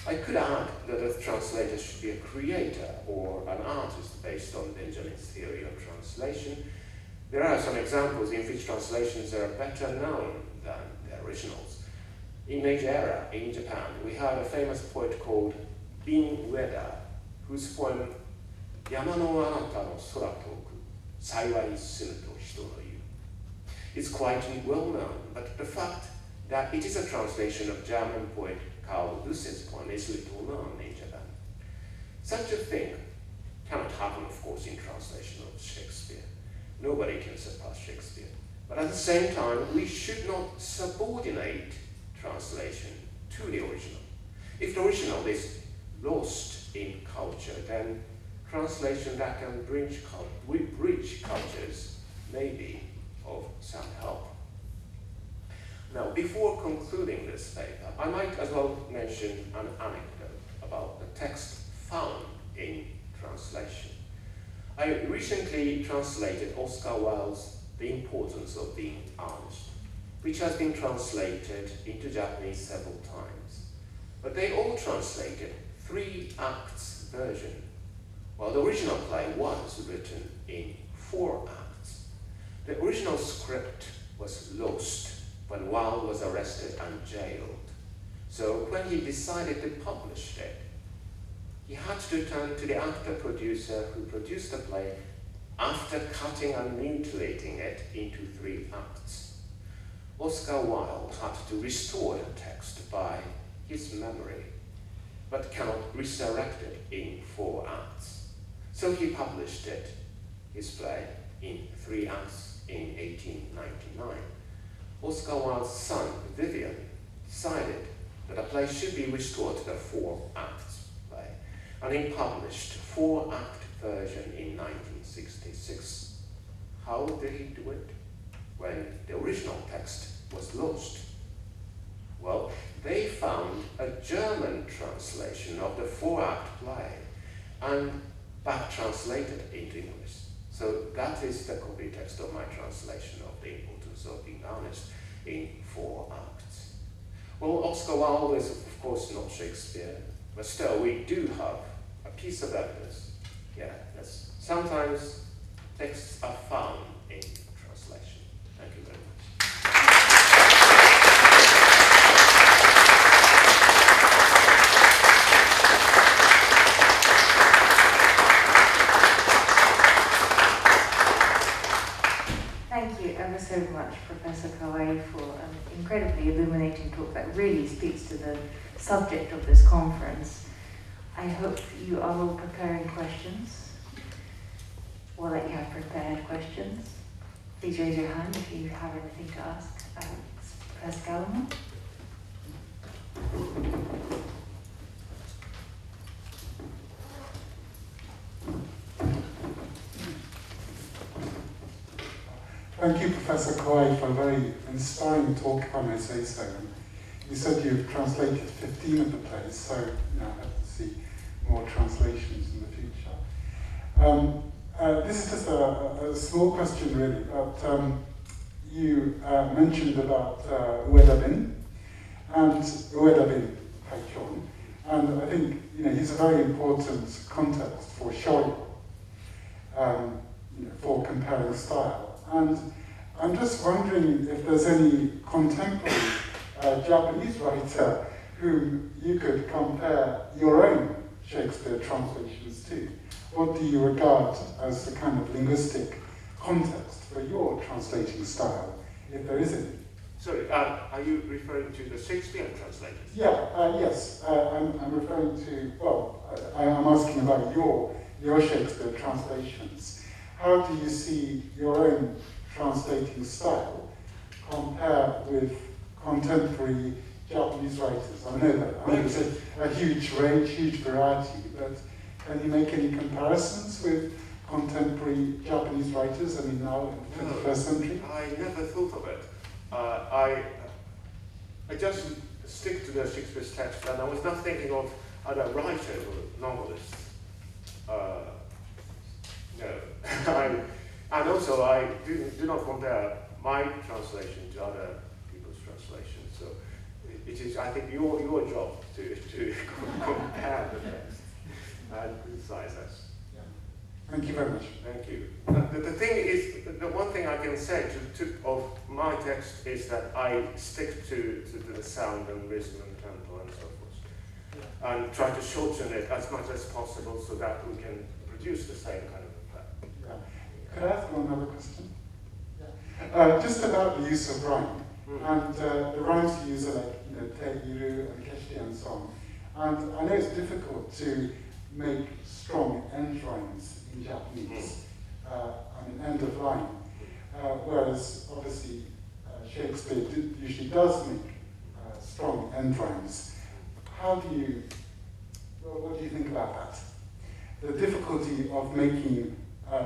I could add that a translator should be a creator or an artist based on Benjamin's theory of translation. There are some examples in which translations are better known than the originals. In Meiji era, in Japan, we had a famous poet called Bin Ueda, whose poem, Yama no anata no sora toku, saiwai sunu to hito no yu, is quite well known, but the fact that it is a translation of German poet Karl Lusse's poem is little known in Japan. Such a thing cannot happen, of course, in translation of Shakespeare. Nobody can surpass Shakespeare. But at the same time, we should not subordinate translation to the original. If the original is lost in culture, then translation that can bridge cultures may be of some help. Now, before concluding this paper, I might as well mention an anecdote about the text found in translation. I recently translated Oscar Wilde's The Importance of Being Honest, which has been translated into Japanese several times. But they all translated 3 acts version, while the original play was written in 4 acts. The original script was lost when Wilde was arrested and jailed. So when he decided to publish it, he had to turn to the actor-producer who produced the play after cutting and mutilating it into 3 acts. Oscar Wilde had to restore the text by his memory, but cannot resurrect it in 4 acts. So he published it, his play, in 3 acts in 1899. Oscar Wilde's son, Vivian, decided that a play should be restored to the 4-act play, and he published 4-act version in 1966. How did he do it when the original text was lost? Well, they found a German translation of the 4-act play and back-translated it into English. So that is the copy text of my translation of The Importance of Being Honest in 4 acts. Well, Oscar Wilde is of course not Shakespeare, but still we do have a piece of evidence. Yeah, yes. Sometimes texts are found in translation. Thank you very much. Thank you ever so much, Professor Kawai, for an incredibly illuminating talk that really speaks to the subject of this conference. I hope you are all preparing questions, or that you have prepared questions. Please raise your hand if you have anything to ask. Professor Gallimore? Thank you, Professor Kawai, for a very inspiring talk, if I may say so. you said you've translated 15 of the plays, so I have to see more translations in the future. This is just a small question, really, but you mentioned about Uedabin and Uedabin Haikyon, and I think he's a very important context for Shoyo, for comparing style. And I'm just wondering if there's any contemporary Japanese writer whom you could compare your own Shakespeare translations to. What do you regard as the kind of linguistic context for your translating style, if there is any? Sorry, are you referring to the Shakespeare translators? Yeah, yes. I'm referring to, well, I'm asking about your Shakespeare translations. How do you see your own translating style compare with contemporary Japanese writers? I know that it's a huge range, huge variety, but can you make any comparisons with contemporary Japanese writers, now in the 21st century? I never thought of it. I just stick to the Shakespeare's text, and I was not thinking of other writers or novelists. No. And also I do not compare my translation to other people's translations. So it is, I think, your job to compare the text and criticize us. Yeah. Thank you very much. Thank you. The thing is, the one thing I can say of my text is that I stick to the sound and rhythm and tempo and so forth, and try to shorten it as much as possible so that we can produce the same kind of effect. Yeah. Could I ask one other question? Yeah. Just about the use of rhyme, and the rhymes you use are like te, iru, and keshti, and so on. And I know it's difficult to make strong end rhymes in Japanese. End of line. Whereas obviously Shakespeare usually does make strong end rhymes. What do you think about that? The difficulty of making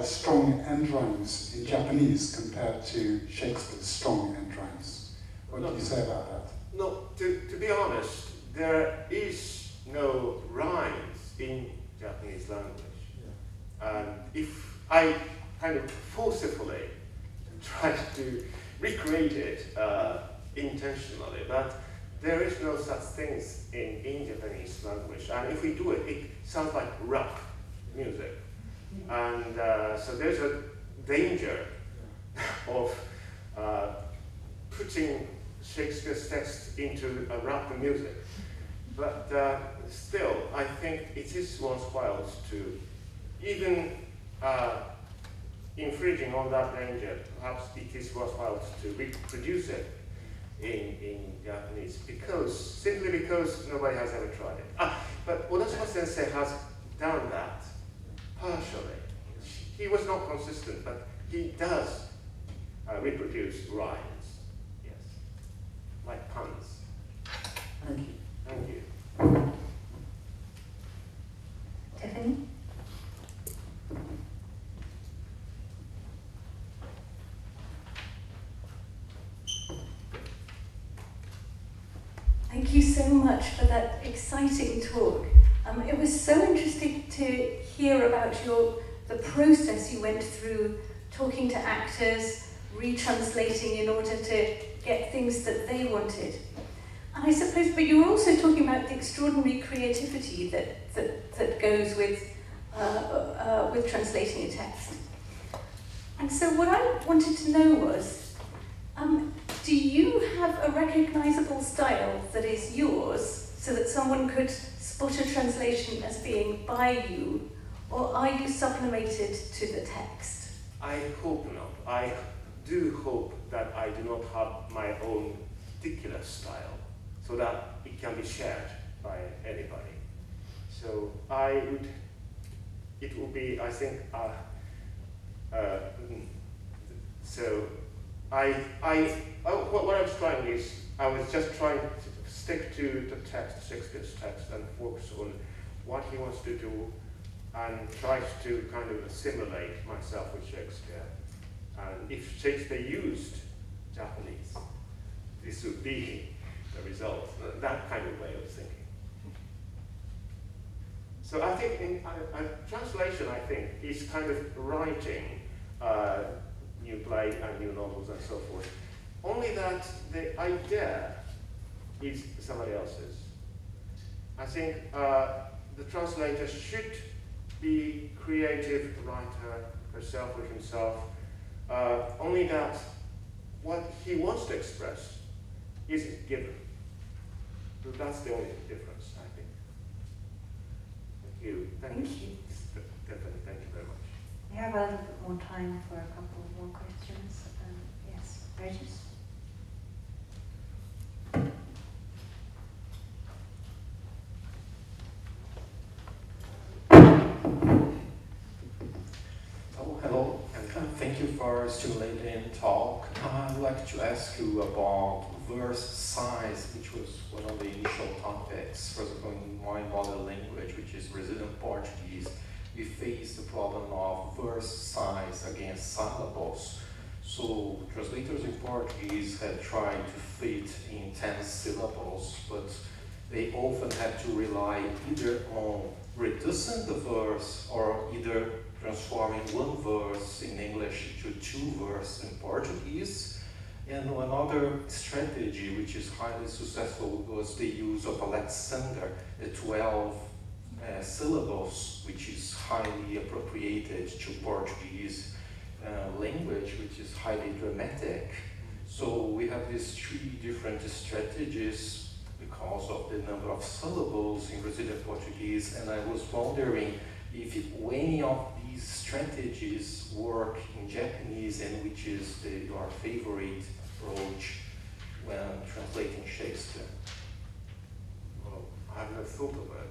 strong end rhymes in Japanese compared to Shakespeare's strong end rhymes. What do you say about that? No, to be honest, there is no rhymes in Japanese language. Yeah. And if I kind of forcefully try to recreate it intentionally, but there is no such things in Japanese language. And if we do it, it sounds like rap music. And so there's a danger of putting Shakespeare's text into a rap music. But still, I think it is worthwhile to, even infringing on that danger, perhaps it is worthwhile to reproduce it in Japanese, simply because nobody has ever tried it. But Onashima Sensei has done that partially. He was not consistent, but he does reproduce rhymes, yes, like puns. Thank you. Thank you. Tiffany? Thank you so much for that exciting talk. It was so interesting to hear about the process you went through, talking to actors, retranslating in order to get things that they wanted. And I suppose, but you were also talking about the extraordinary creativity that goes with translating a text. And so what I wanted to know was, do you have a recognizable style that is yours so that someone could spot a translation as being by you, or are you sublimated to the text? I hope not. I do hope that I do not have my own particular style so that it can be shared by anybody. So it will be, I think, what I was trying is, I was just trying to stick to the text, Shakespeare's text, and focus on what he wants to do, and try to kind of assimilate myself with Shakespeare. And if Shakespeare used Japanese, this would be the result, that kind of way of thinking. So I think in translation, I think, is kind of writing new play and new novels and so forth. Only that the idea is somebody else's. I think the translator should be creative writer herself or himself. Only that what he wants to express isn't given. So that's the only difference, I think. Thank you. Thank you. Definitely, thank you very much. We have a little bit more time for a couple more questions. Yes, Regis. Oh, hello, and thank you for a stimulating talk. I'd like to ask you about verse size, which was one of the initial topics. For example, in my mother language, which is Brazilian Portuguese, we face the problem of verse size against syllables. So translators in Portuguese had tried to fit in 10 syllables, but they often had to rely either on reducing the verse or either transforming one verse in English to 2 verses in Portuguese. And another strategy which is highly successful was the use of Alexander, the 12 syllables, which is highly appropriated to Portuguese language, which is highly dramatic. So we have these 3 different strategies because of the number of syllables in Brazilian Portuguese, and I was wondering if any of these strategies work in Japanese, and which is your favorite approach when translating Shakespeare. Well, I have no thought of it.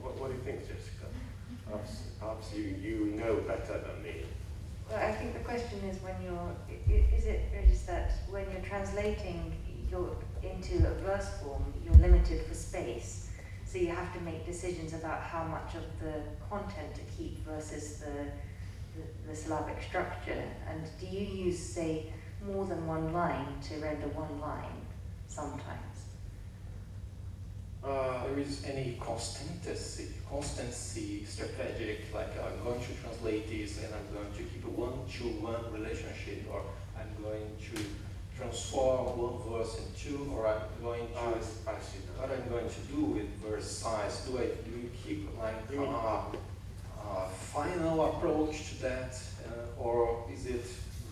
What do you think, Jessica? Perhaps you know better than me. Well, I think the question is when is it just that when you're translating into a verse form, you're limited for space. So you have to make decisions about how much of the content to keep versus the syllabic structure. And do you use, say, more than one line to render one line sometimes? There is any constancy strategic, like I'm going to translate this and I'm going to keep a 1-to-1 relationship, or I'm going to transform one verse in 2, or I'm going to what I'm going to do with verse size. Do you keep like a final approach to that, or is it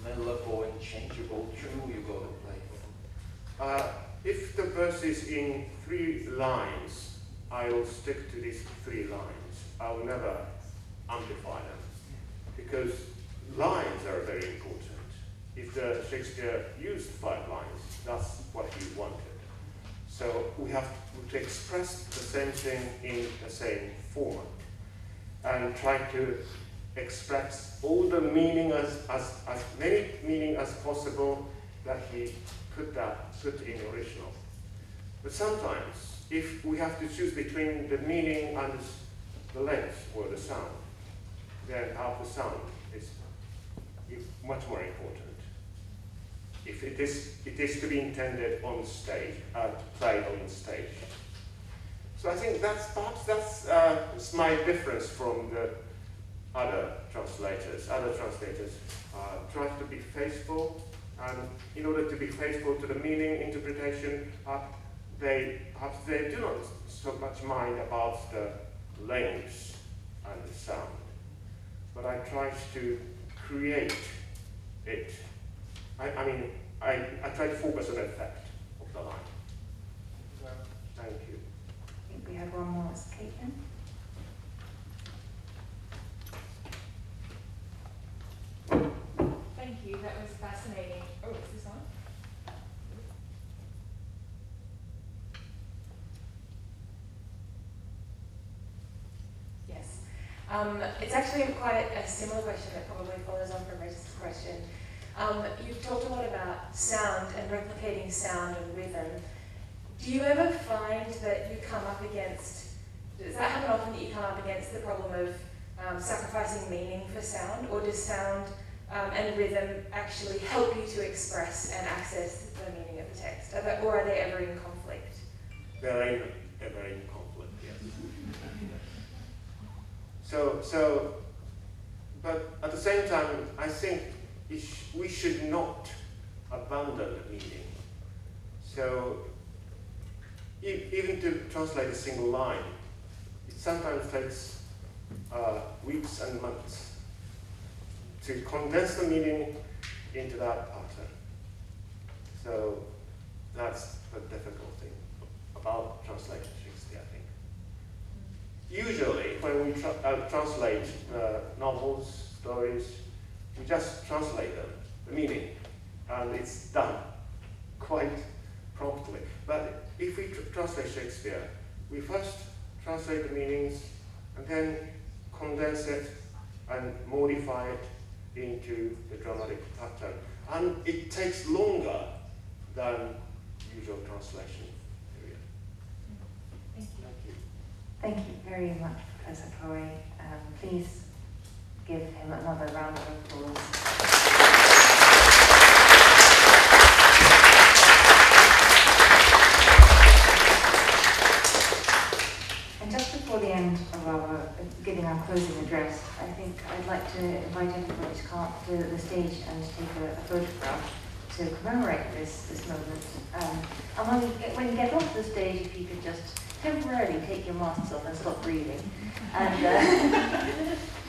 malleable and changeable through you go to play? If the verse is in 3 lines, I will stick to these 3 lines. I will never amplify them, because lines are very important. If Shakespeare used 5 lines, that's what he wanted. So we have to express the same thing in the same format and try to express all the meaning as many meaning as possible that he put in original. But sometimes, if we have to choose between the meaning and the length or the sound, then how the sound is much more important. If it is to be intended on stage, played on stage. So I think that's my difference from the other translators. Other translators try to be faithful, and in order to be faithful to the meaning interpretation, perhaps they do not so much mind about the length and the sound. But I try to create it. I try to focus on the effect of the line. Thank you. I think we have one more. It's Caitlin. Thank you, that was fascinating. Oh, is this on? Yes. It's actually quite a similar question that probably follows on from Regis's question. You've talked a lot about sound and replicating sound and rhythm. Do you ever find that you come up against, does that happen often that you come up against the problem of sacrificing meaning for sound, or does sound and rhythm actually help you to express and access the meaning of the text? Or are they ever in conflict? They're ever in conflict, yes. But at the same time, I think we should not abandon the meaning. So even to translate a single line, it sometimes takes weeks and months to condense the meaning into that pattern. So that's the difficult thing about translating Shakespeare, I think. Usually, when we translate novels, stories, we just translate them, the meaning, and it's done quite promptly. But if we translate Shakespeare, we first translate the meanings and then condense it and modify it into the dramatic pattern. And it takes longer than usual translation period. Thank you. Thank you very much, Professor Koei. Please give him another round of applause. And just before the end of our giving our closing address, I think I'd like to invite everybody to come up to the stage and take a photograph to commemorate this moment. And when you get off the stage, if you could just temporarily take your masks off and stop breathing, and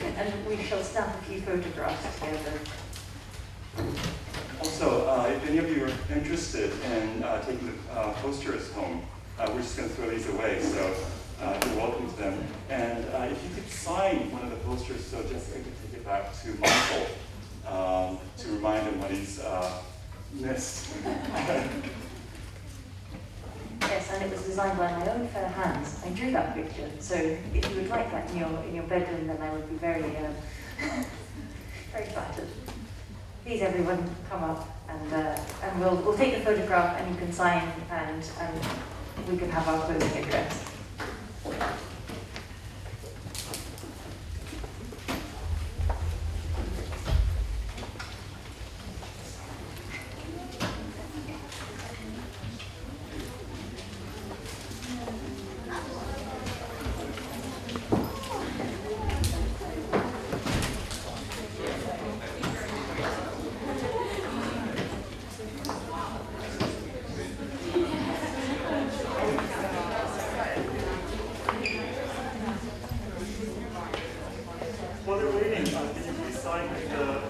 and we shall snap a few photographs together. Also, if any of you are interested in taking the posters home, we're just going to throw these away, so you're welcome to them. And if you could sign one of the posters so Jessica can take it back to Michael to remind him what he's missed. Yes, and it was designed by my own fair hands. I drew that picture, so if you would like that in your bedroom, then I would be very very flattered. Please, everyone, come up and we'll take the photograph and you can sign and we can have our closing address. While they're waiting, can you please sign the...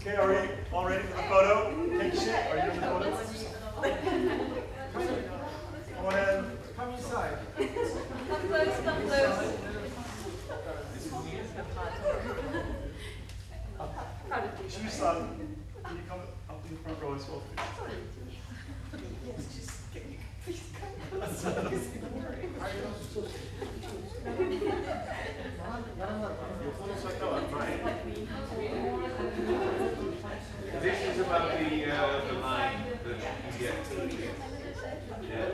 Okay, are we all ready for the photo? Take shit. Are you in the photo? Come on in. Come inside. Come close, come close. Shu-san, can you come up in the front row as well, please? Yes, just can you please come closer? This is about the line that you get. Yeah.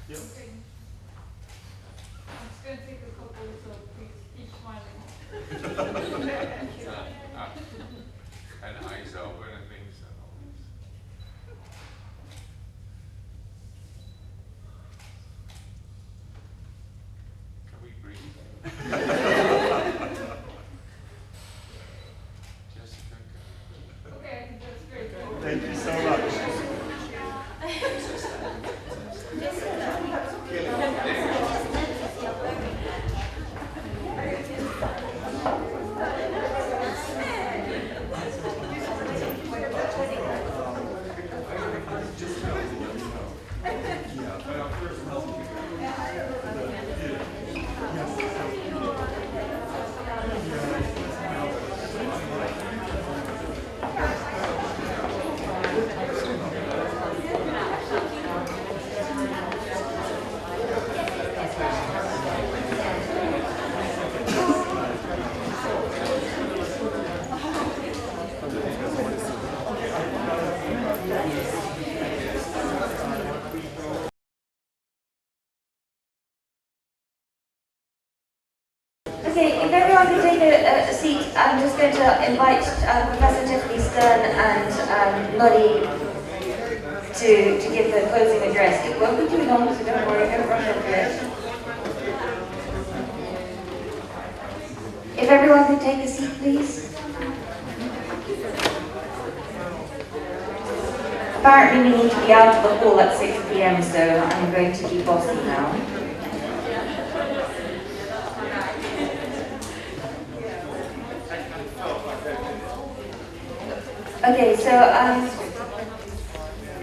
Yep. I'm just going to take a couple, so please keep smiling. And eyes open and things and all this. Can we breathe? Jessica. Okay, I think that's great. Thank you so much. Okay, if everyone can take a seat, I'm just going to invite Professor Tiffany Stern and Noddy to give the closing address. It won't be too long, so don't worry, don't rush over it. If everyone could take a seat, please. Apparently we need to be out of the hall at 6 p.m, so I'm going to be bossy now. Okay, so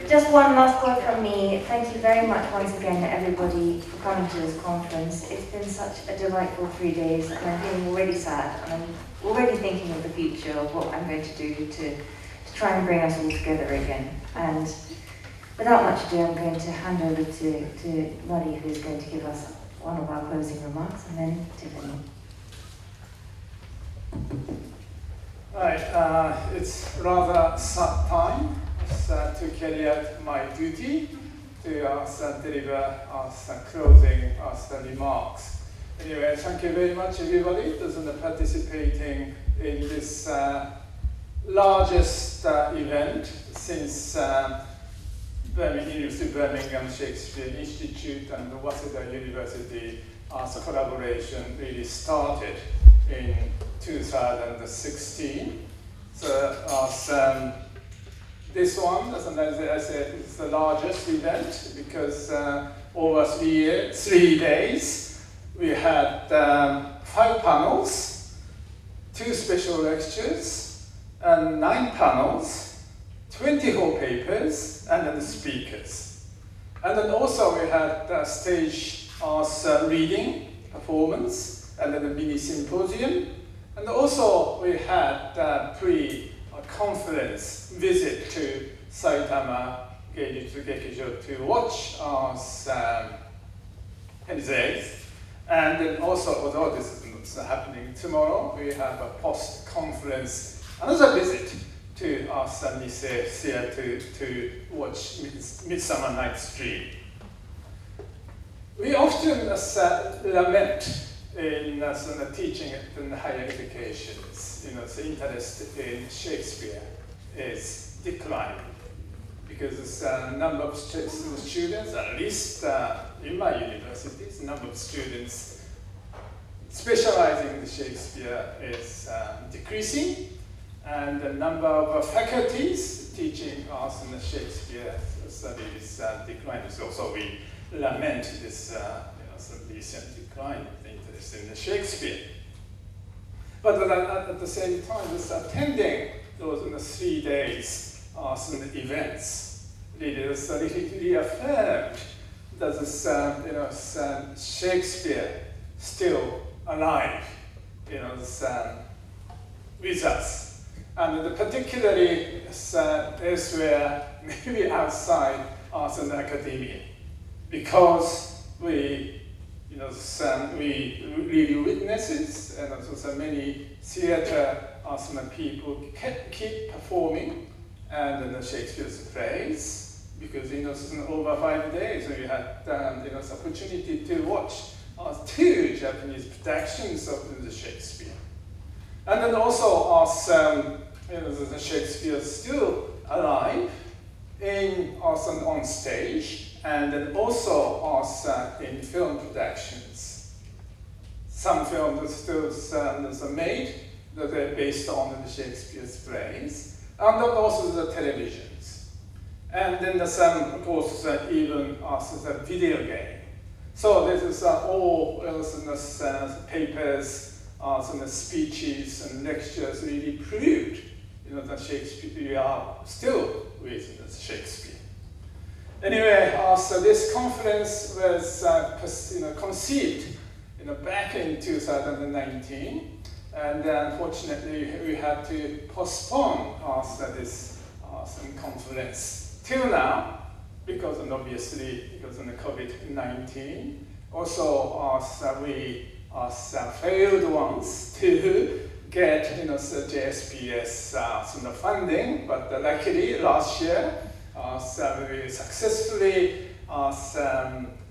just one last word from me. Thank you very much once again, everybody, for coming to this conference. It's been such a delightful 3 days, and I'm feeling already sad, and I'm already thinking of the future, of what I'm going to do to try and bring us all together again. And without much ado, I'm going to hand over to Noddy, who's going to give us one of our closing remarks, and then Tiffany. Right, it's rather sad time to carry out my duty to deliver closing remarks. Anyway, thank you very much, everybody who's participating in this largest event since Birmingham Shakespeare Institute and Waseda University collaboration really started in 2016. So this one, as I said, is the largest event because over 3 days we had 5 panels, 2 special lectures, and 9 panels, 24 papers, and then the speakers. And then also we had stage reading, performance, and then the mini symposium. And also we had pre-conference visit to Saitama Geijutsu Gekijo to watch Henry's. And then also, although this is not happening tomorrow, we have a post-conference, another visit to Nisei Theatre to watch Midsummer Night's Dream. We often lament in teaching in higher educations, the interest in Shakespeare is declining because the number of students, at least in my universities, the number of students specializing in Shakespeare is decreasing, and the number of faculties teaching us in the Shakespeare studies decline. So we lament this some recent decline of the interest in the Shakespeare. But at the same time, this attending those 3 days some events really reaffirmed that this Shakespeare still alive, with us, and particularly elsewhere, maybe outside arts and academia, because we really witnesses, and also so many theatre people keep performing, and then Shakespeare's plays, because over 5 days we had this opportunity to watch 2 Japanese productions of the Shakespeare, and then also the Shakespeare still alive on stage. And then also in film productions. Some films are still made that are based on the Shakespeare's plays, and then also the televisions. And then some, of course, even the video game. So this is all papers, some speeches and lectures really proved, that Shakespeare, we are still with Shakespeare. Anyway, so this conference was conceived back in 2019, and unfortunately we had to postpone this conference till now, because obviously because of the COVID-19. Also, we failed once to get JSPS funding, but luckily last year. So we successfully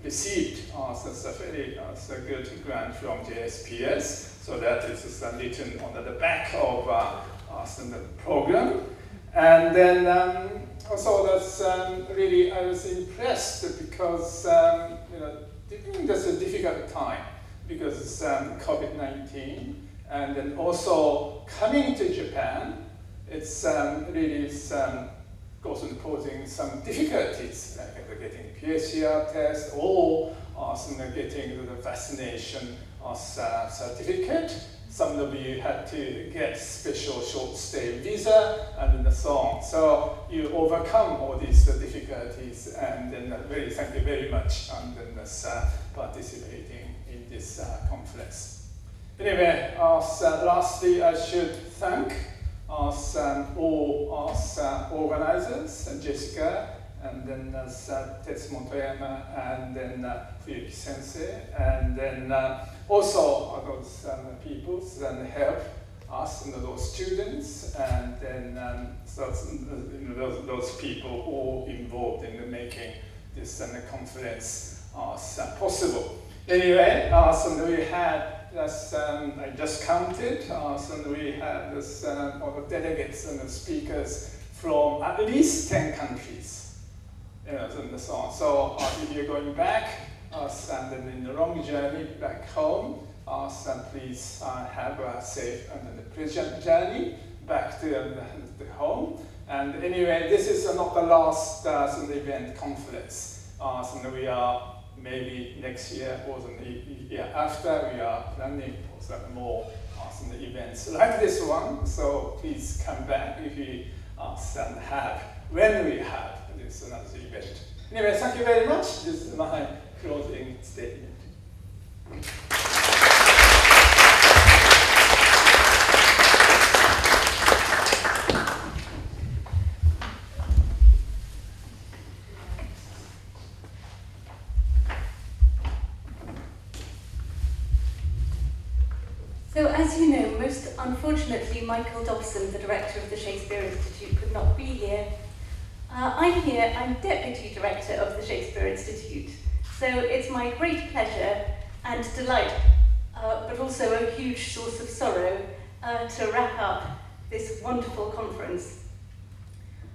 received a very good grant from JSPS, so that is written on the back of the program. And then also that's really, I was impressed because during this a difficult time, because it's COVID-19, and then also coming to Japan, it's really causing some difficulties, like getting PCR test or getting the vaccination certificate. Some of you had to get special short stay visa and so on. So you overcome all these difficulties, and then thank you very much and then participating in this conference. Anyway, lastly, I should thank all organizers, Jessica, and then Tetsu Motoyama, and then Fuyuki Sensei, and then also those people that help us, those students, and then those people all involved in making this conference possible. Anyway, so we had I just counted, so we had all the delegates and the speakers from at least 10 countries, and so on. So if you're going back, and then in the long journey back home, so please have a safe and pleasant journey back to the home. And anyway, this is not the last event conference. So we are maybe next year or the year after, we are planning for some more events like this one. So please come back if you when we have this another event. Anyway, thank you very much. This is my closing statement. So as you know, most unfortunately, Michael Dobson, the director of the Shakespeare Institute, could not be here. I'm here, I'm Deputy Director of the Shakespeare Institute. So it's my great pleasure and delight, but also a huge source of sorrow, to wrap up this wonderful conference.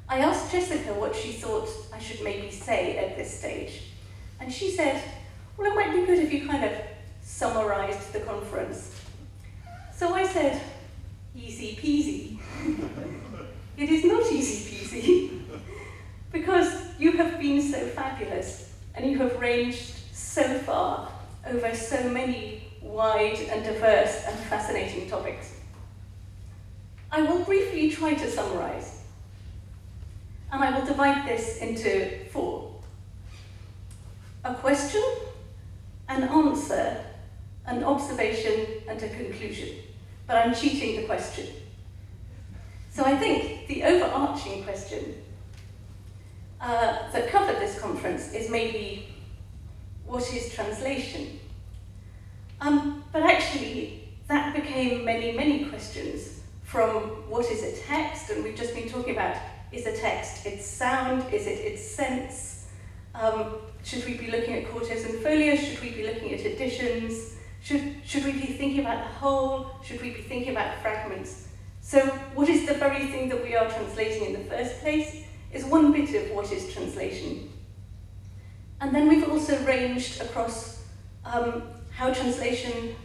I asked Jessica what she thought I should maybe say at this stage. And she said, well, it might be good if you kind of summarized the conference. So I said, easy peasy. it is not easy peasy, because you have been so fabulous, and you have ranged so far over so many wide and diverse and fascinating topics. I will briefly try to summarize, and I will divide this into 4. A question, an answer, an observation, and a conclusion. But I'm cheating the question. So I think the overarching question that covered this conference is maybe, what is translation? But actually, that became many, many questions, from what is a text, and we've just been talking about, is a text its sound, is it its sense? Should we be looking at quartos and folios? Should we be looking at editions? Should we be thinking about the whole? Should we be thinking about fragments? So what is the very thing that we are translating in the first place is one bit of what is translation. And then we've also ranged across how translation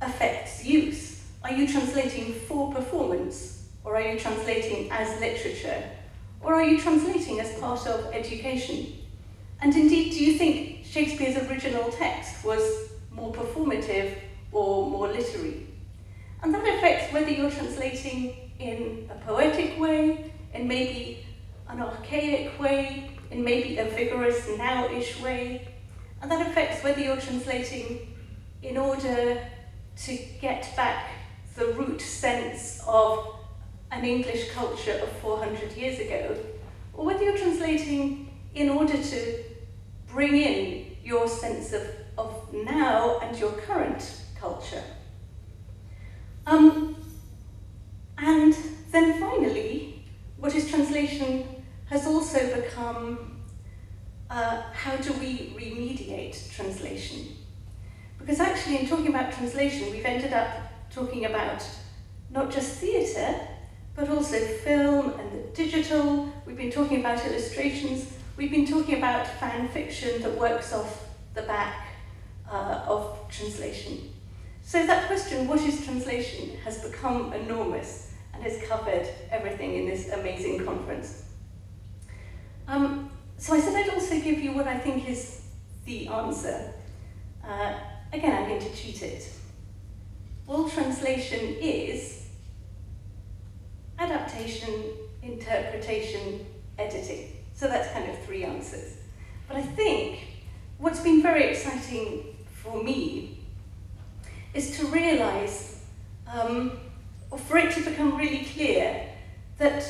affects use. Are you translating for performance? Or are you translating as literature? Or are you translating as part of education? And indeed, do you think Shakespeare's original text was more performative or more literary? And that affects whether you're translating in a poetic way, in maybe an archaic way, in maybe a vigorous now-ish way. And that affects whether you're translating in order to get back the root sense of an English culture of 400 years ago, or whether you're translating in order to bring in your sense of now and your current culture. And then finally, what is translation has also become how do we remediate translation? Because actually in talking about translation, we've ended up talking about not just theatre, but also film and the digital. We've been talking about illustrations. We've been talking about fan fiction that works off the back of translation. So that question, what is translation, has become enormous and has covered everything in this amazing conference. So I said I'd also give you what I think is the answer. Again, I'm going to cheat it. All translation is adaptation, interpretation, editing. So that's kind of 3 answers. But I think what's been very exciting for me is to realize, or for it to become really clear, that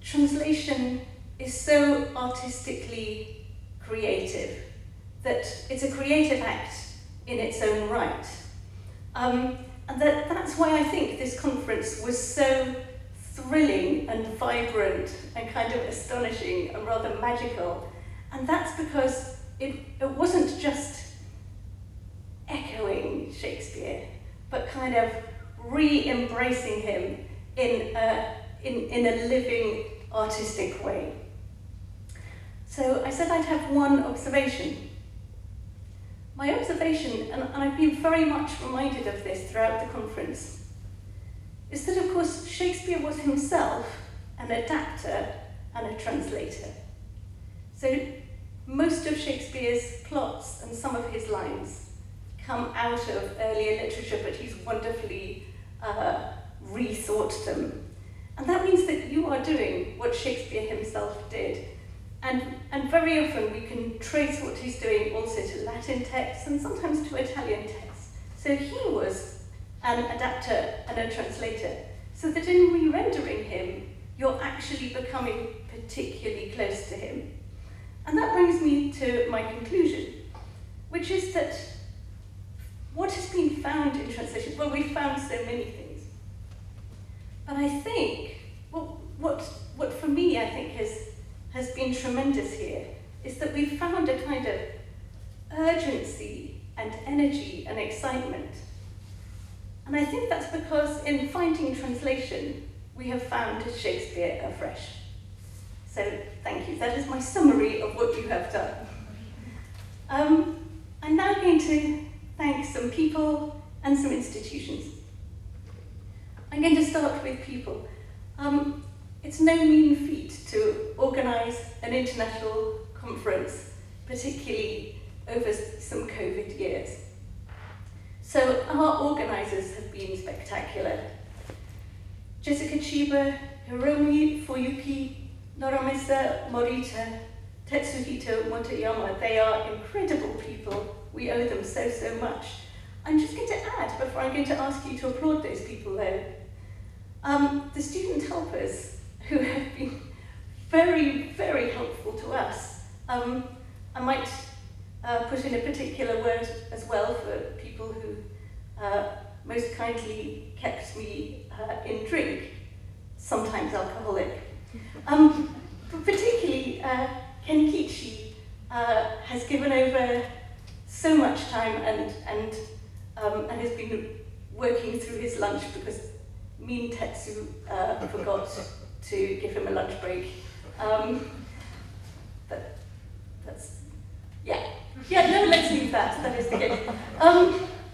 translation is so artistically creative, that it's a creative act in its own right. And that's why I think this conference was so thrilling and vibrant and kind of astonishing and rather magical. And that's because it wasn't just echoing Shakespeare, but kind of re-embracing him in a living, artistic way. So I said I'd have one observation. My observation, and I've been very much reminded of this throughout the conference, is that of course Shakespeare was himself an adapter and a translator. So most of Shakespeare's plots and some of his lines come out of earlier literature, but he's wonderfully rethought them. And that means that you are doing what Shakespeare himself did. And very often we can trace what he's doing also to Latin texts and sometimes to Italian texts. So he was an adapter and a translator, so that in re-rendering him, you're actually becoming particularly close to him. And that brings me to my conclusion, which is that what has been found in translation, well, we've found so many things. But I think, what for me I think has been tremendous here is that we've found a kind of urgency and energy and excitement. And I think that's because in finding translation, we have found Shakespeare afresh. So thank you. That is my summary of what you have done. I'm now going to thank some people and some institutions. I'm going to start with people. it's no mean feat to organise an international conference, particularly over some COVID years. So our organisers have been spectacular. Jessica Chiba, Hiromi Fuyuki, Noramisa Morita, Tetsuhito Motoyama, they are incredible people. We owe them so, so much. I'm just going to add, before I'm going to ask you to applaud those people though, the student helpers who have been very, very helpful to us. I might put in a particular word as well for people who most kindly kept me in drink, sometimes alcoholic. But particularly Ken Kichi has given over so much time and has been working through his lunch because me and Tetsu forgot to give him a lunch break. But that's, yeah, no, let's leave that. That is the case.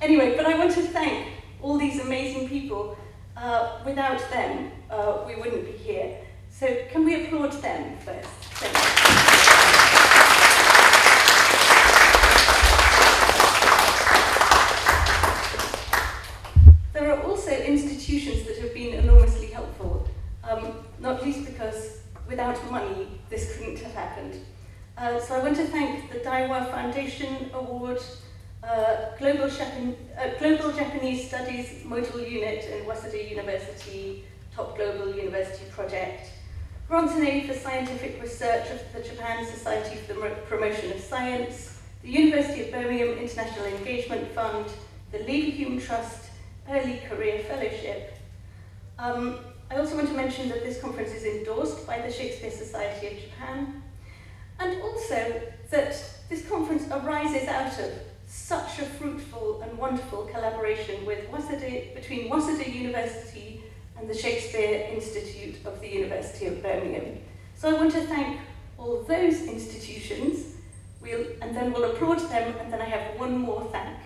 Anyway, but I want to thank all these amazing people. Without them, we wouldn't be here. So can we applaud them first? Thank you. There are also institutions that have been enormously helpful, not least because without money, this couldn't have happened. So I want to thank the Daiwa Foundation Award, Global Japanese Studies Modal Unit in Waseda University, Top Global University Project, grants and aid for scientific research of the Japan Society for the Promotion of Science, the University of Birmingham International Engagement Fund, the Leverhulme Trust, Early Career Fellowship. I also want to mention that this conference is endorsed by the Shakespeare Society of Japan, and also that this conference arises out of such a fruitful and wonderful collaboration with between Waseda University and the Shakespeare Institute of the University of Birmingham. So I want to thank all those institutions, and then we'll applaud them, and then I have one more thank.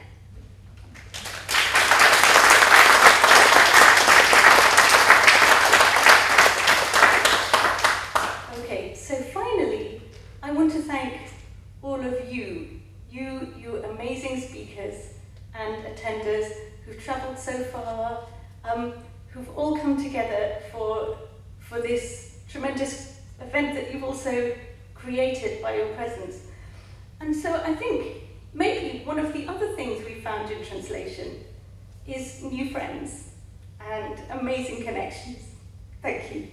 Okay, so finally, I want to thank all of you amazing speakers and attenders who've travelled so far, who've all come together for this tremendous event that you've also created by your presence. And so I think maybe one of the other things we found in translation is new friends and amazing connections. Thank you.